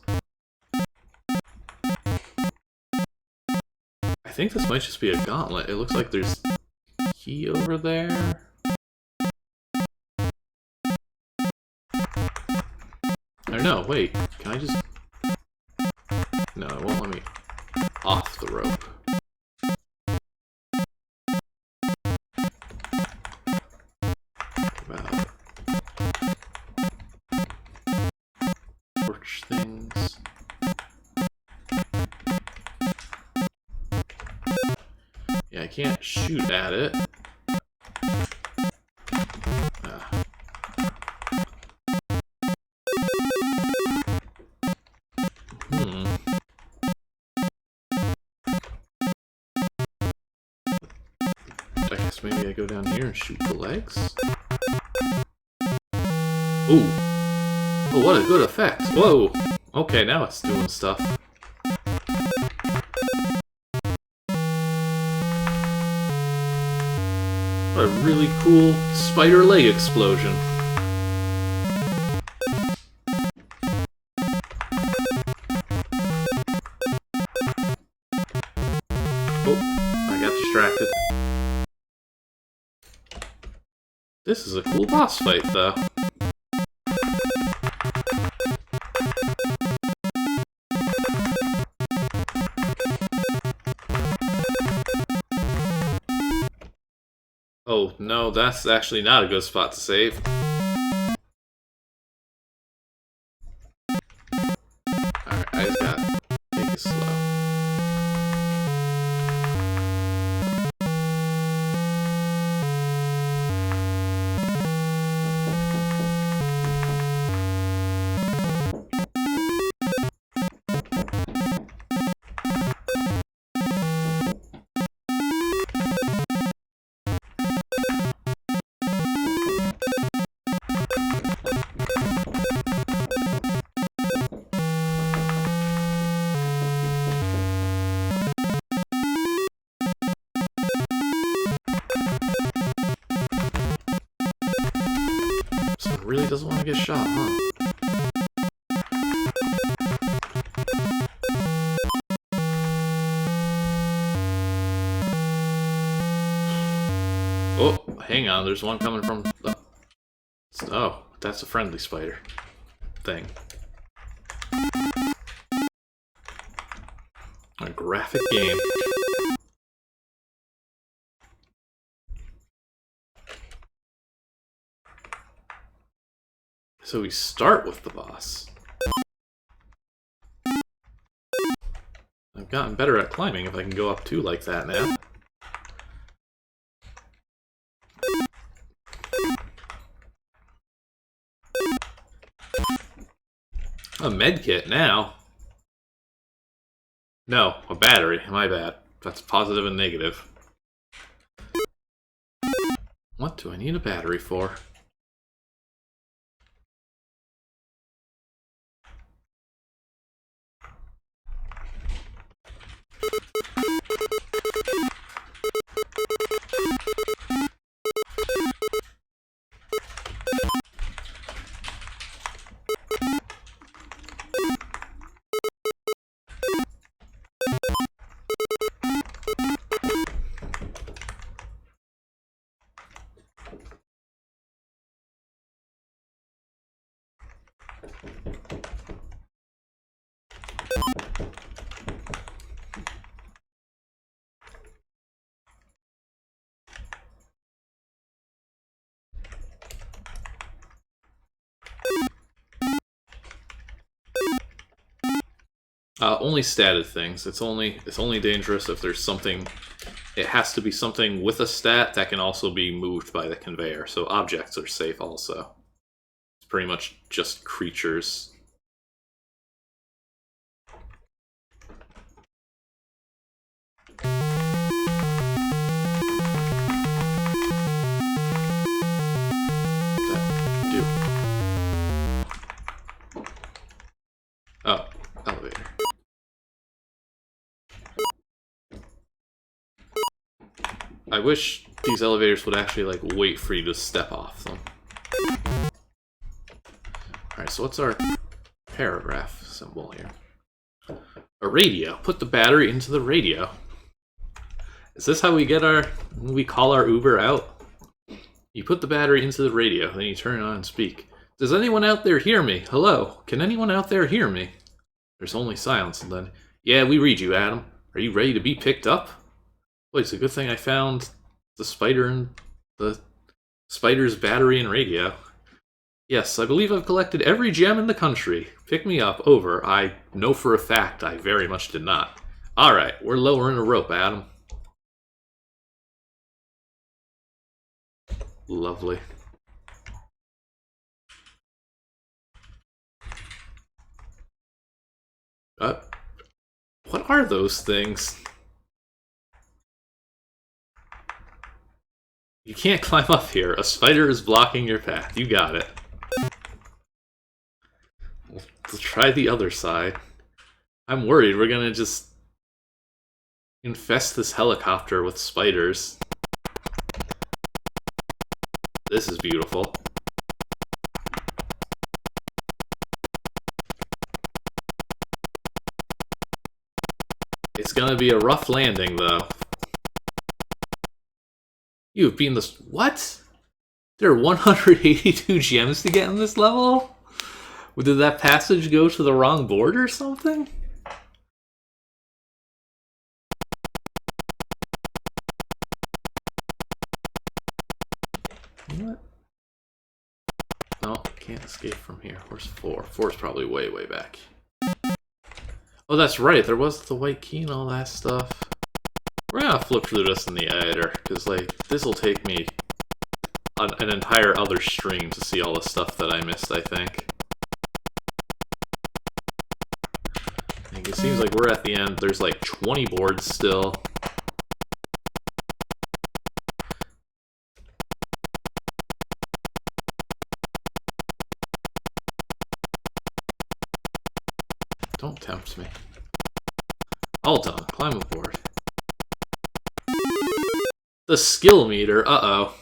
Speaker 1: I think this might just be a gauntlet. It looks like there's a key over there. Or no, wait. Can I just... No, it won't let me... the rope. About torch things. Yeah, I can't shoot at it. I guess maybe I go down here and shoot the legs? Ooh! Oh, what a good effect! Whoa! Okay, now it's doing stuff. What a really cool spider leg explosion. Oh, I got distracted. This is a cool boss fight, though. Oh, no, that's actually not a good spot to save. Alright, I just gotta take it slow. Someone really doesn't want to get shot, huh? Oh, hang on, there's one coming from the... Oh, that's a friendly spider thing. A graphic game. So we start with the boss. I've gotten better at climbing if I can go up too like that now. A medkit now. No, a battery. My bad. That's positive and negative. What do I need a battery for? Only statted things. It's only dangerous if there's something. It has to be something with a stat that can also be moved by the conveyor. So objects are safe also. It's pretty much just creatures. Oh, elevator. I wish these elevators would actually, like, wait for you to step off them. Alright, so what's our paragraph symbol here? A radio. Put the battery into the radio. Is this how we get we call our Uber out? You put the battery into the radio, then you turn it on and speak. Does anyone out there hear me? Hello? Can anyone out there hear me? There's only silence, and then... Yeah, we read you, Adam. Are you ready to be picked up? Boy, it's a good thing I found the spider and the spider's battery and radio. Yes, I believe I've collected every gem in the country. Pick me up. Over. I know for a fact I very much did not. Alright, we're lowering a rope, Adam. Lovely. What are those things? You can't climb up here. A spider is blocking your path. You got it. Let's try the other side. I'm worried we're gonna just infest this helicopter with spiders. This is beautiful. It's gonna be a rough landing, though. You've been this. What? There are 182 gems to get in this level? Did that passage go to the wrong board or something? What? No, can't escape from here. Where's 4? 4's probably way, way back. Oh, that's right. There was the white key and all that stuff. We're gonna flip through this in the editor, because, like, this'll take me an entire other stream to see all the stuff that I missed, I think. It seems like we're at the end. There's, like, 20 boards still. Don't tempt me. All done. Climb aboard. The skill meter. Uh-oh.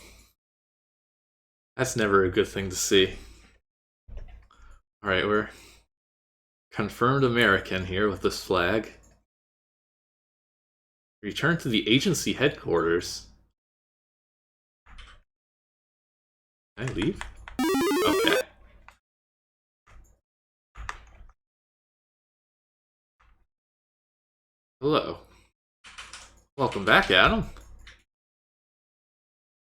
Speaker 1: That's never a good thing to see. Alright, we're confirmed American here with this flag. Return to the agency headquarters. Can I leave? Okay. Hello. Welcome back, Adam.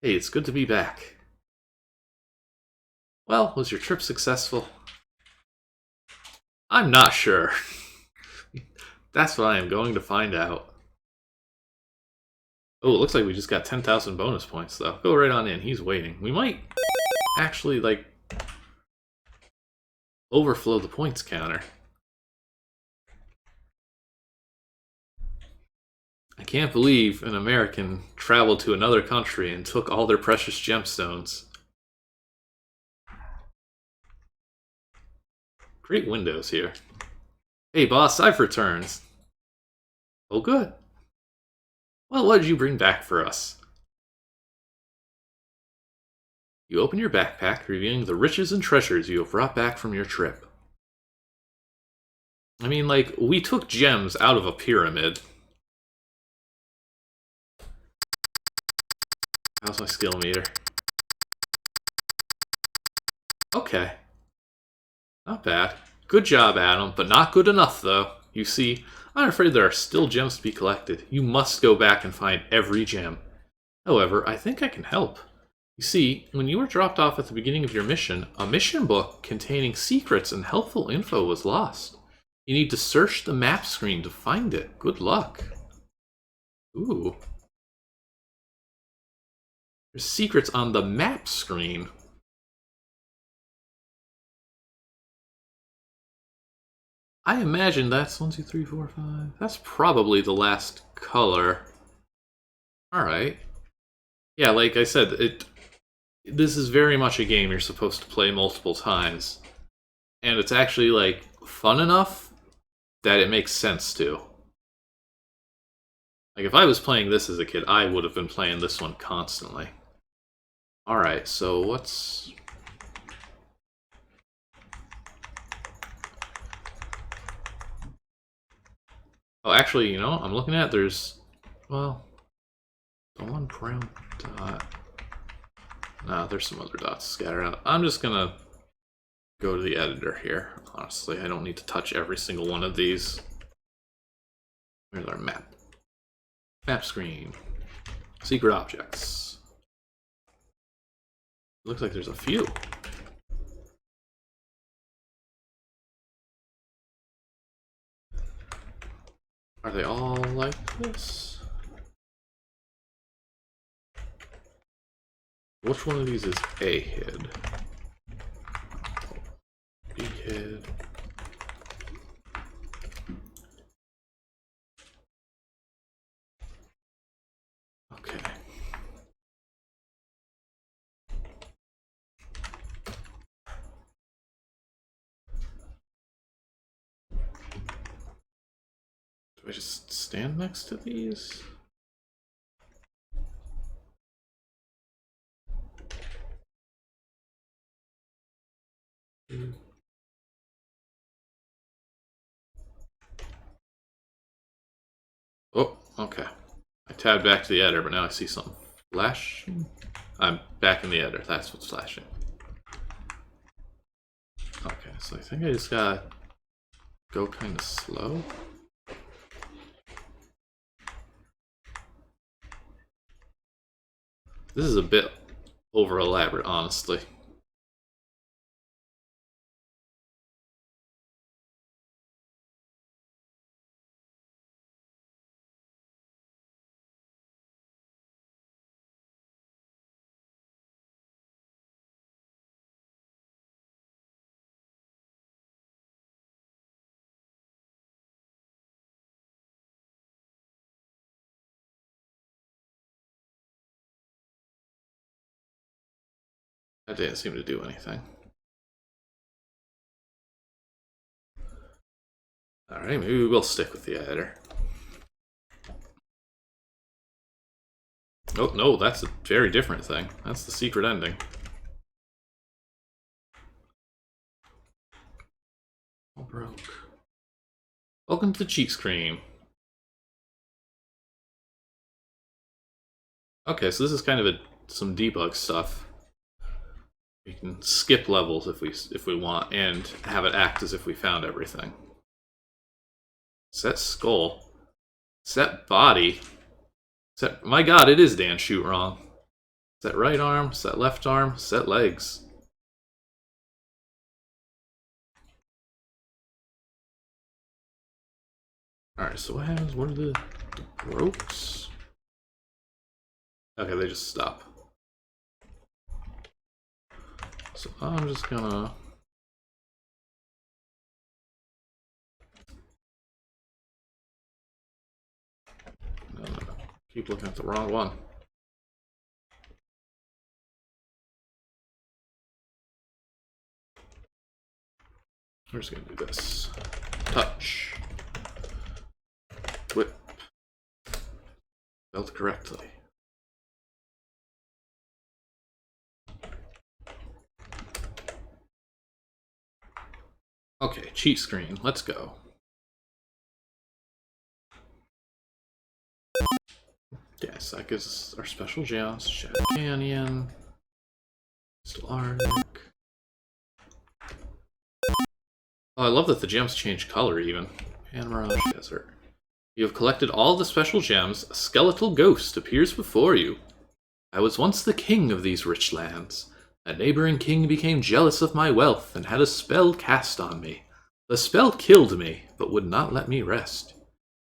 Speaker 1: Hey, it's good to be back. Well, was your trip successful? I'm not sure. That's what I am going to find out. Oh, it looks like we just got 10,000 bonus points, though. Go right on in. He's waiting. We might actually, like, overflow the points counter. I can't believe an American traveled to another country and took all their precious gemstones. Great windows here. Hey boss, I've returned. Oh good. Well, what did you bring back for us? You open your backpack, revealing the riches and treasures you have brought back from your trip. I mean, like, we took gems out of a pyramid. How's my skill meter? Okay. Not bad. Good job, Adam, but not good enough, though. You see, I'm afraid there are still gems to be collected. You must go back and find every gem. However, I think I can help. You see, when you were dropped off at the beginning of your mission, a mission book containing secrets and helpful info was lost. You need to search the map screen to find it. Good luck. Ooh. There's secrets on the map screen. I imagine that's 1, 2, 3, 4, 5. That's probably the last color. Alright. Yeah, like I said, this is very much a game you're supposed to play multiple times. And it's actually, like, fun enough that it makes sense to. Like, if I was playing this as a kid, I would have been playing this one constantly. Alright, so what's... Oh, actually, you know, I'm looking at, there's... Well... The one brown dot... Nah, there's some other dots scattered out. I'm just gonna go to the editor here. Honestly, I don't need to touch every single one of these. Here's our map. Map screen. Secret objects. Looks like there's a few. Are they all like this? Which one of these is A head? B head. Okay. Do I just stand next to these? Oh, okay. I tabbed back to the editor, but now I see something flashing. I'm back in the editor. That's what's flashing. Okay, so I think I just gotta go kind of slow. This is a bit over elaborate, honestly. That didn't seem to do anything. Alright, maybe we will stick with the editor. Oh, no, that's a very different thing. That's the secret ending. All broke. Welcome to the cheat screen. Okay, so this is kind of some debug stuff. We can skip levels if we want, and have it act as if we found everything. Set skull. Set body. Set. My God, it is Dan shoot wrong. Set right arm. Set left arm. Set legs. All right. So what happens? What are the ropes? Okay, they just stop. So I'm just gonna. Keep looking at the wrong one. We're just gonna do this. Touch. Whip. Spelled correctly. Okay, cheat screen. Let's go. Yes, that gives us our special gems. Shadow Canyon. Crystal Arctic. Oh, I love that the gems change color even. And Mirage Desert. You have collected all the special gems. A skeletal ghost appears before you. I was once the king of these rich lands. A neighboring king became jealous of my wealth and had a spell cast on me. The spell killed me, but would not let me rest.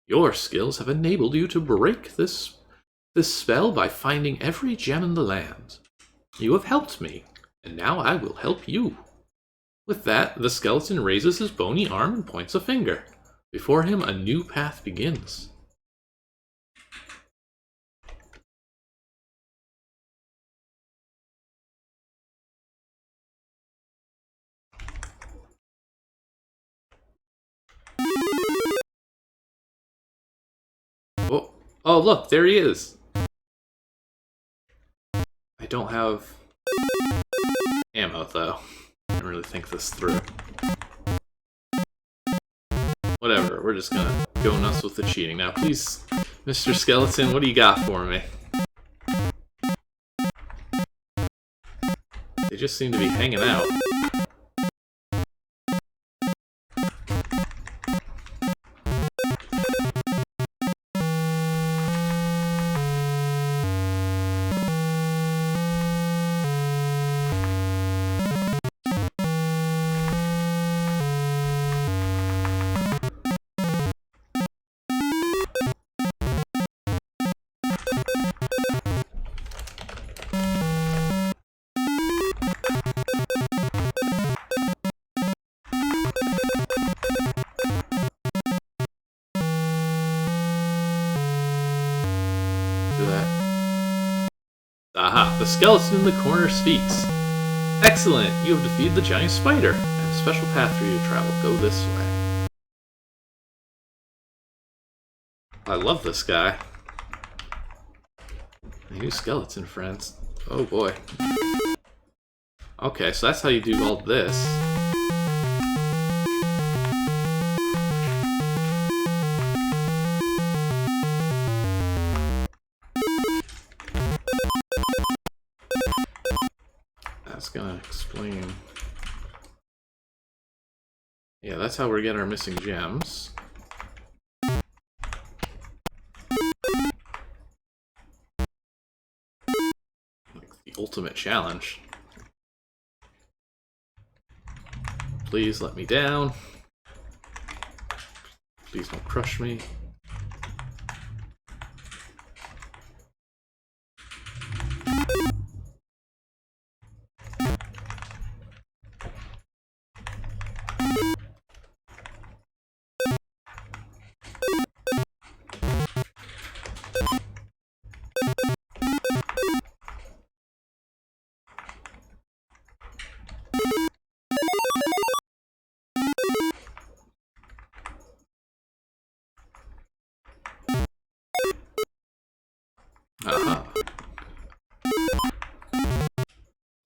Speaker 1: Your skills have enabled you to break this spell by finding every gem in the land. You have helped me, and now I will help you. With that, the skeleton raises his bony arm and points a finger. Before him, a new path begins. Oh, look, there he is. I don't have ammo, though. I didn't really think this through. Whatever, we're just gonna go nuts with the cheating. Now, please, Mr. Skeleton, what do you got for me? They just seem to be hanging out. Do that. Aha! The skeleton in the corner speaks. Excellent! You have defeated the giant spider. I have a special path for you to travel. Go this way. I love this guy. New skeleton friends. Oh boy. Okay, so that's how you do all this. That's gonna explain. Yeah, that's how we're getting our missing gems. Like the ultimate challenge. Please let me down. Please don't crush me.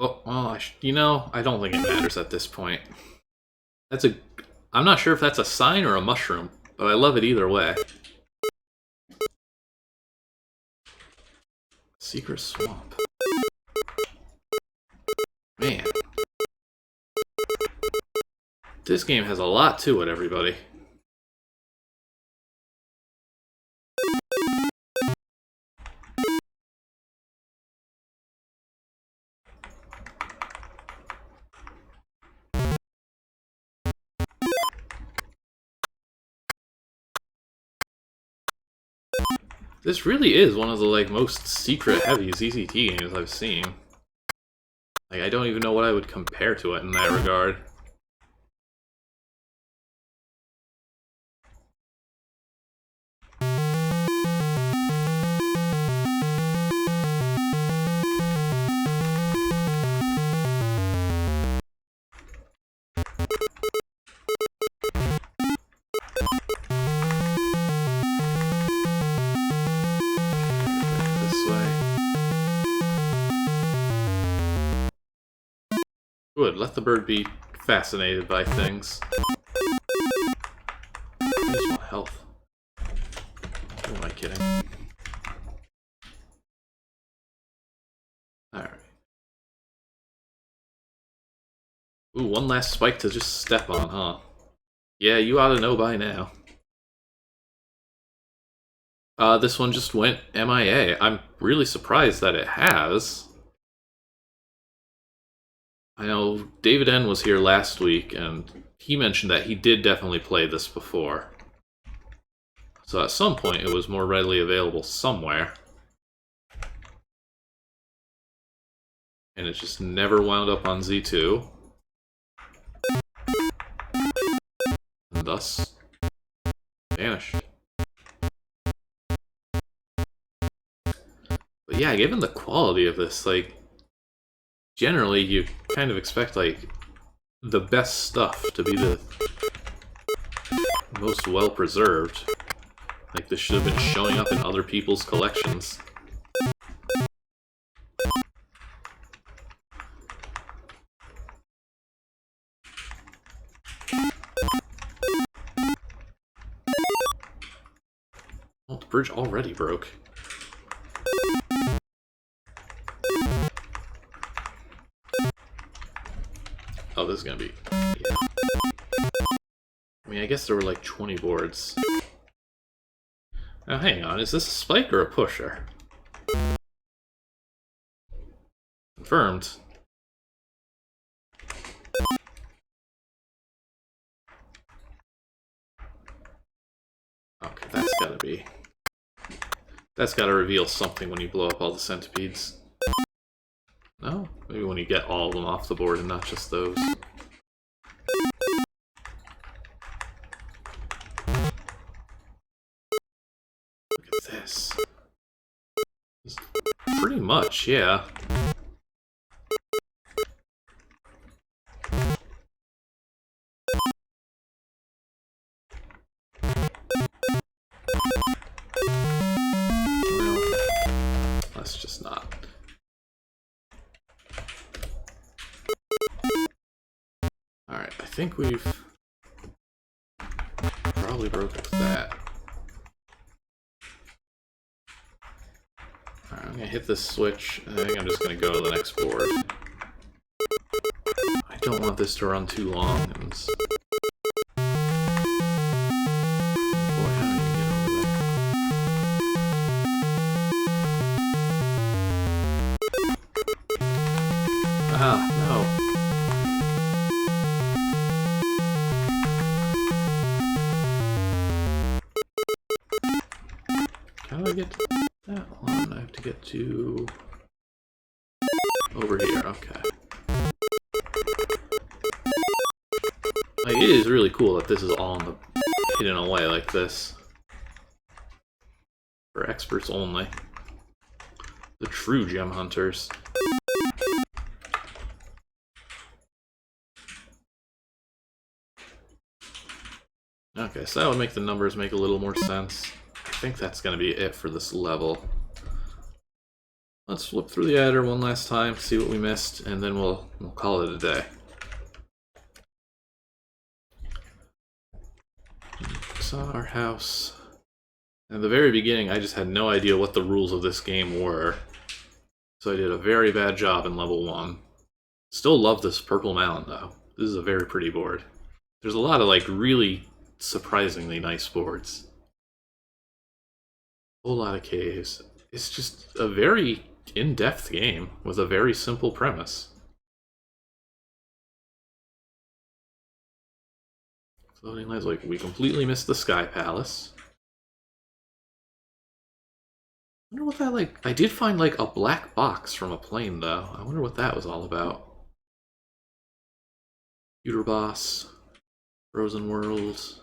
Speaker 1: Oh, well, you know, I don't think it matters at this point. I'm not sure if that's a sign or a mushroom, but I love it either way. Secret swamp. Man. This game has a lot to it, everybody. This really is one of the most secret-heavy ZZT games I've seen. I don't even know what I would compare to it in that regard. Good, let the bird be fascinated by things. I just want health. Who am I kidding? Alright. Ooh, one last spike to just step on, huh? Yeah, you ought to know by now. This one just went MIA. I'm really surprised that it has. I know David N was here last week, and he mentioned that he did definitely play this before. So at some point it was more readily available somewhere. And it just never wound up on Z2. And thus, vanished. But yeah, given the quality of this, generally you kind of expect, the best stuff to be the most well-preserved. This should have been showing up in other people's collections. Oh, the bridge already broke. Oh, this is gonna be... yeah. I mean, I guess there were 20 boards. Now, hang on, is this a spike or a pusher? Confirmed. Okay, that's gotta be... that's gotta reveal something when you blow up all the centipedes. No? Maybe when you get all of them off the board and not just those. Look at this. much, yeah. Well, let's just not. Alright, I think we've probably broke with that. Alright, I'm gonna hit this switch, and I think I'm just gonna go to the next board. I don't want this to run too long. And boy, how do you get over there? Ah, no. How do I get to that one? I have to get to over here, okay. Like, it is really cool that this is all in the hidden away like this. For experts only. The true gem hunters. Okay, so that would make the numbers make a little more sense. I think that's going to be it for this level. Let's flip through the adder one last time, see what we missed, and then we'll call it a day. Saw our house. At the very beginning, I just had no idea what the rules of this game were. So I did a very bad job in level 1. Still love this purple mountain, though. This is a very pretty board. There's a lot of, like, really surprisingly nice boards. A whole lot of caves. It's just a very in-depth game with a very simple premise. Floating lights, like, we completely missed the Sky Palace. I wonder what that, like, I did find, like, a black box from a plane, though. I wonder what that was all about. Computer Boss. Frozen Worlds.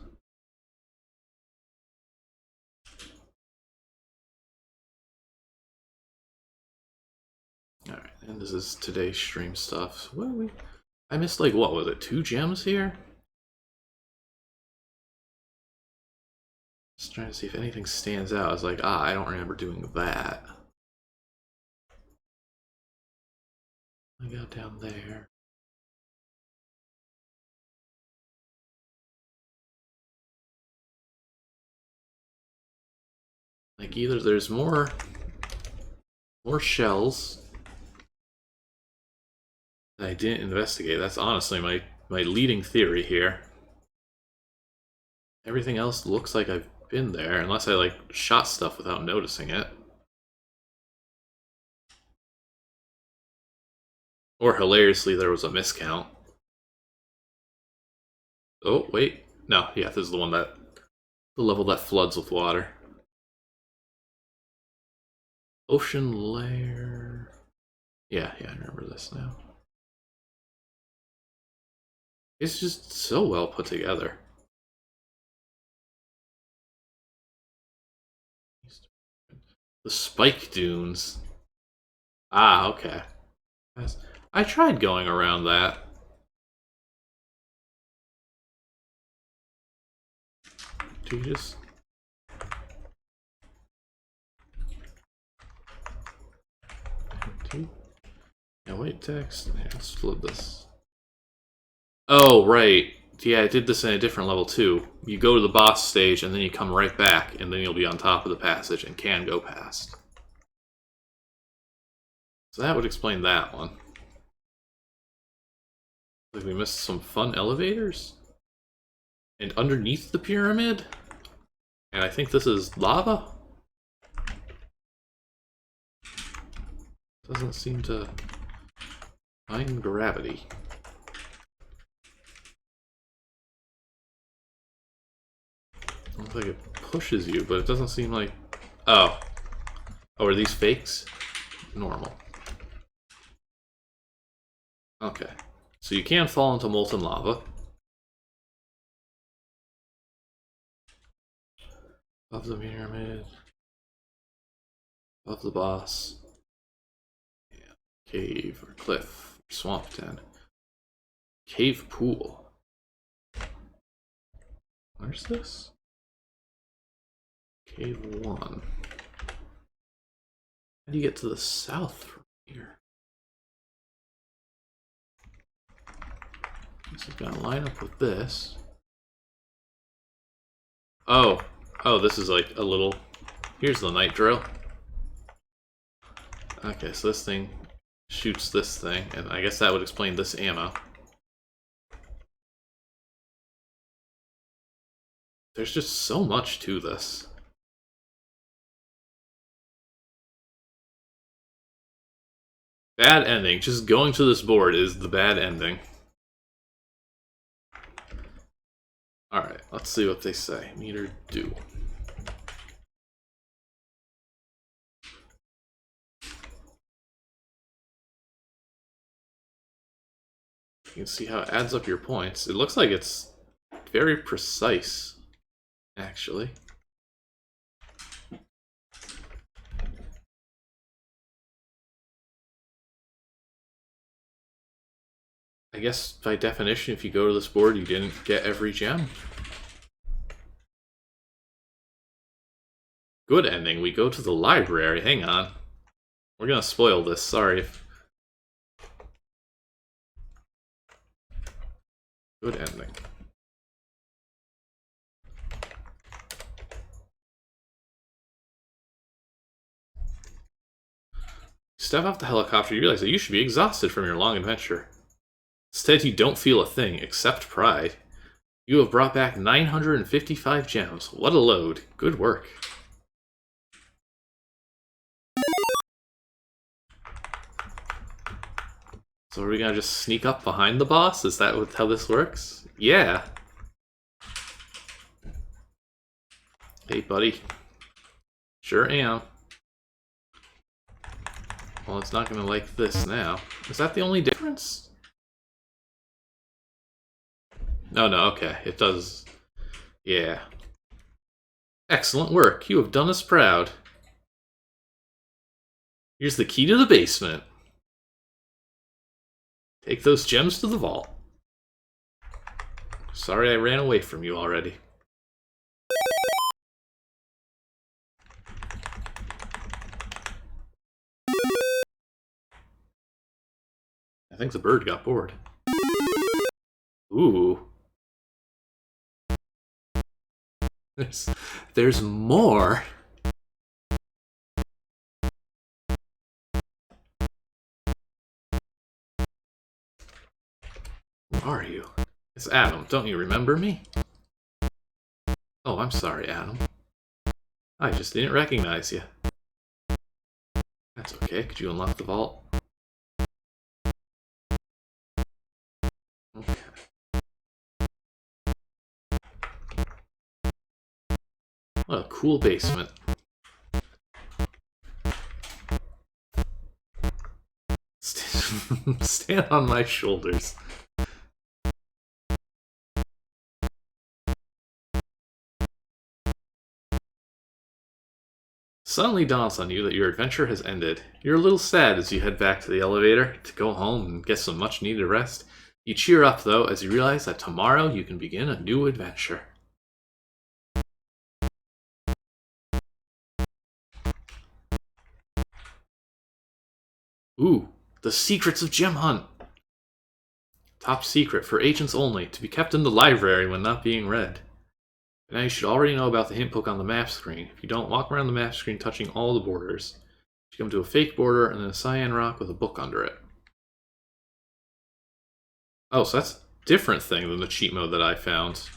Speaker 1: Alright, and this is today's stream stuff. What are we... I missed, like, what was it, 2 gems here? Just trying to see if anything stands out. I was like, I don't remember doing that. I got down there. Like, either there's more shells that I didn't investigate. That's honestly my leading theory here. Everything else looks like I've been there, unless I, like, shot stuff without noticing it. Or, hilariously, there was a miscount. Oh, wait. No, yeah, this is the one that... the level that floods with water. Ocean layer... Yeah, I remember this now. It's just so well put together. The spike dunes. Ah, okay. I tried going around that. Do you just... Yeah, wait, text. Yeah, let's flip this. Oh, right. Yeah, I did this in a different level too. You go to the boss stage and then you come right back and then you'll be on top of the passage and can go past. So that would explain that one. Like we missed some fun elevators? And underneath the pyramid? And I think this is lava? Doesn't seem to find gravity. Looks like it pushes you, but it doesn't seem like... Oh. Oh, are these fakes? Normal. Okay. So you can fall into molten lava. Above the pyramid. Above the boss. Cave or cliff. Swamp den. Cave pool. Where's this? Cave 1. How do you get to the south from here? Guess I've got to line up with this. Oh, this is like a little... Here's the night drill. Okay, so this thing shoots this thing, and I guess that would explain this ammo. There's just so much to this. Bad ending. Just going to this board is the bad ending. Alright, let's see what they say. Meter do. You can see how it adds up your points. It looks like it's very precise, actually. I guess by definition, if you go to this board, you didn't get every gem. Good ending. We go to the library. Hang on. We're gonna spoil this. Sorry. Good ending. Step off the helicopter, you realize that you should be exhausted from your long adventure. Instead, you don't feel a thing, except pride. You have brought back 955 gems. What a load. Good work. So are we gonna just sneak up behind the boss? Is that how this works? Yeah. Hey, buddy. Sure am. Well, it's not gonna like this now. Is that the only difference? No, okay. It does. Yeah. Excellent work. You have done us proud. Here's the key to the basement. Take those gems to the vault. Sorry I ran away from you already. I think the bird got bored. Ooh. There's more. Who are you? It's Adam. Don't you remember me? Oh, I'm sorry, Adam. I just didn't recognize you. That's okay. Could you unlock the vault? Okay. What a cool basement. Stand on my shoulders. Suddenly dawns on you that your adventure has ended. You're a little sad as you head back to the elevator to go home and get some much needed rest. You cheer up though as you realize that tomorrow you can begin a new adventure. Ooh, the secrets of Gemhunt. Top secret for agents only, to be kept in the library when not being read. Now you should already know about the hint book on the map screen. If you don't, walk around the map screen touching all the borders. You come to a fake border and then a cyan rock with a book under it. Oh, so that's a different thing than the cheat mode that I found.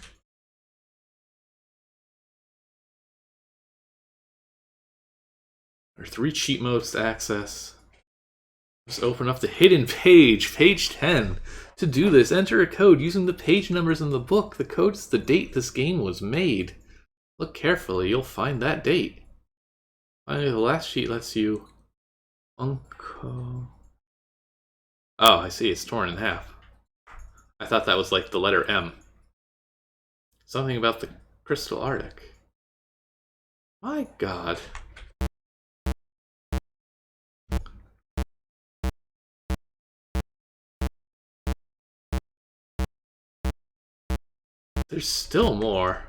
Speaker 1: There are 3 cheat modes to access. Just open up the hidden page, page 10. To do this, enter a code using the page numbers in the book. The code is the date this game was made. Look carefully, you'll find that date. Finally, the last sheet lets you... Unco... Oh, I see, it's torn in half. I thought that was like the letter M. Something about the Crystal Arctic. My god. There's still more.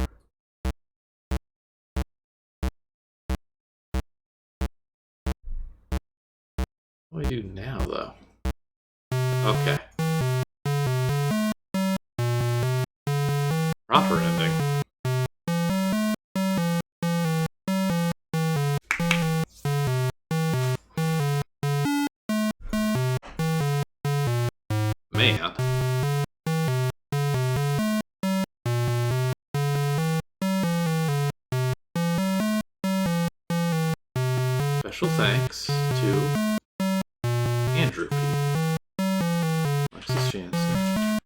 Speaker 1: What do I do now, though? Okay. Proper ending. Man. Special thanks to Andrew Peet. Alexis Jansen.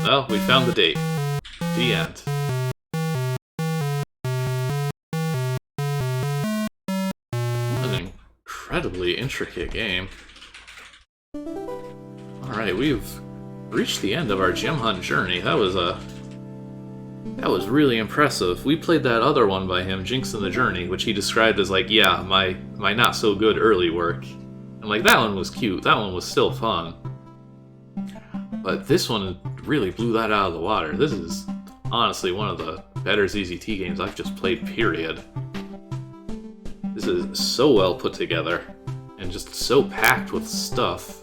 Speaker 1: Well, we found the date. The end. What an incredibly intricate game. Alright, we've reached the end of our Gemhunt journey. That was really impressive. We played that other one by him, Jinx in the Journey, which he described as like, yeah, my not so good early work. And like, that one was cute, that one was still fun. But this one really blew that out of the water. This is honestly one of the better ZZT games I've just played, period. This is so well put together, and just so packed with stuff.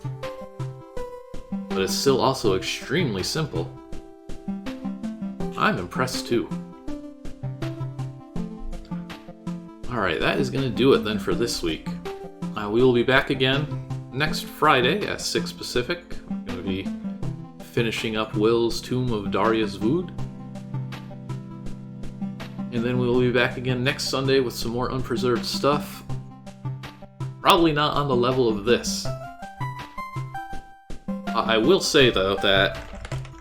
Speaker 1: But it's still also extremely simple. I'm impressed too. Alright, that is going to do it then for this week. We will be back again next Friday at 6 Pacific. I'm going to be finishing up Will's Tomb of Darius Vud. And then we will be back again next Sunday with some more unpreserved stuff. Probably not on the level of this. I will say, though, that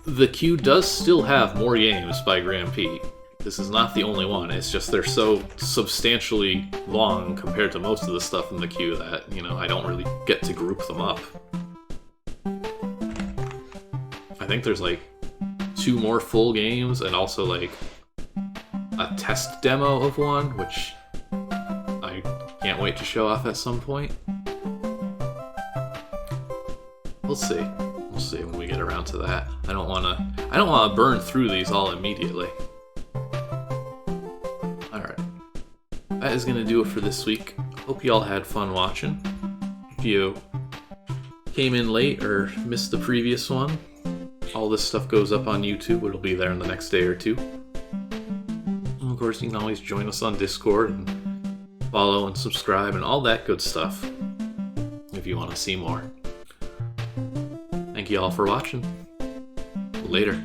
Speaker 1: the queue does still have more games by Graham Peet. This is not the only one, it's just they're so substantially long compared to most of the stuff in the queue that, you know, I don't really get to group them up. I think there's like 2 more full games and also like a test demo of one, which I can't wait to show off at some point. We'll see. We'll see when we get around to that. I don't wanna burn through these all immediately. Alright. That is gonna do it for this week. Hope you all had fun watching. If you came in late or missed the previous one, all this stuff goes up on YouTube. It'll be there in the next day or two. And of course, you can always join us on Discord and follow and subscribe and all that good stuff if you want to see more. Thank you all for watching. Later.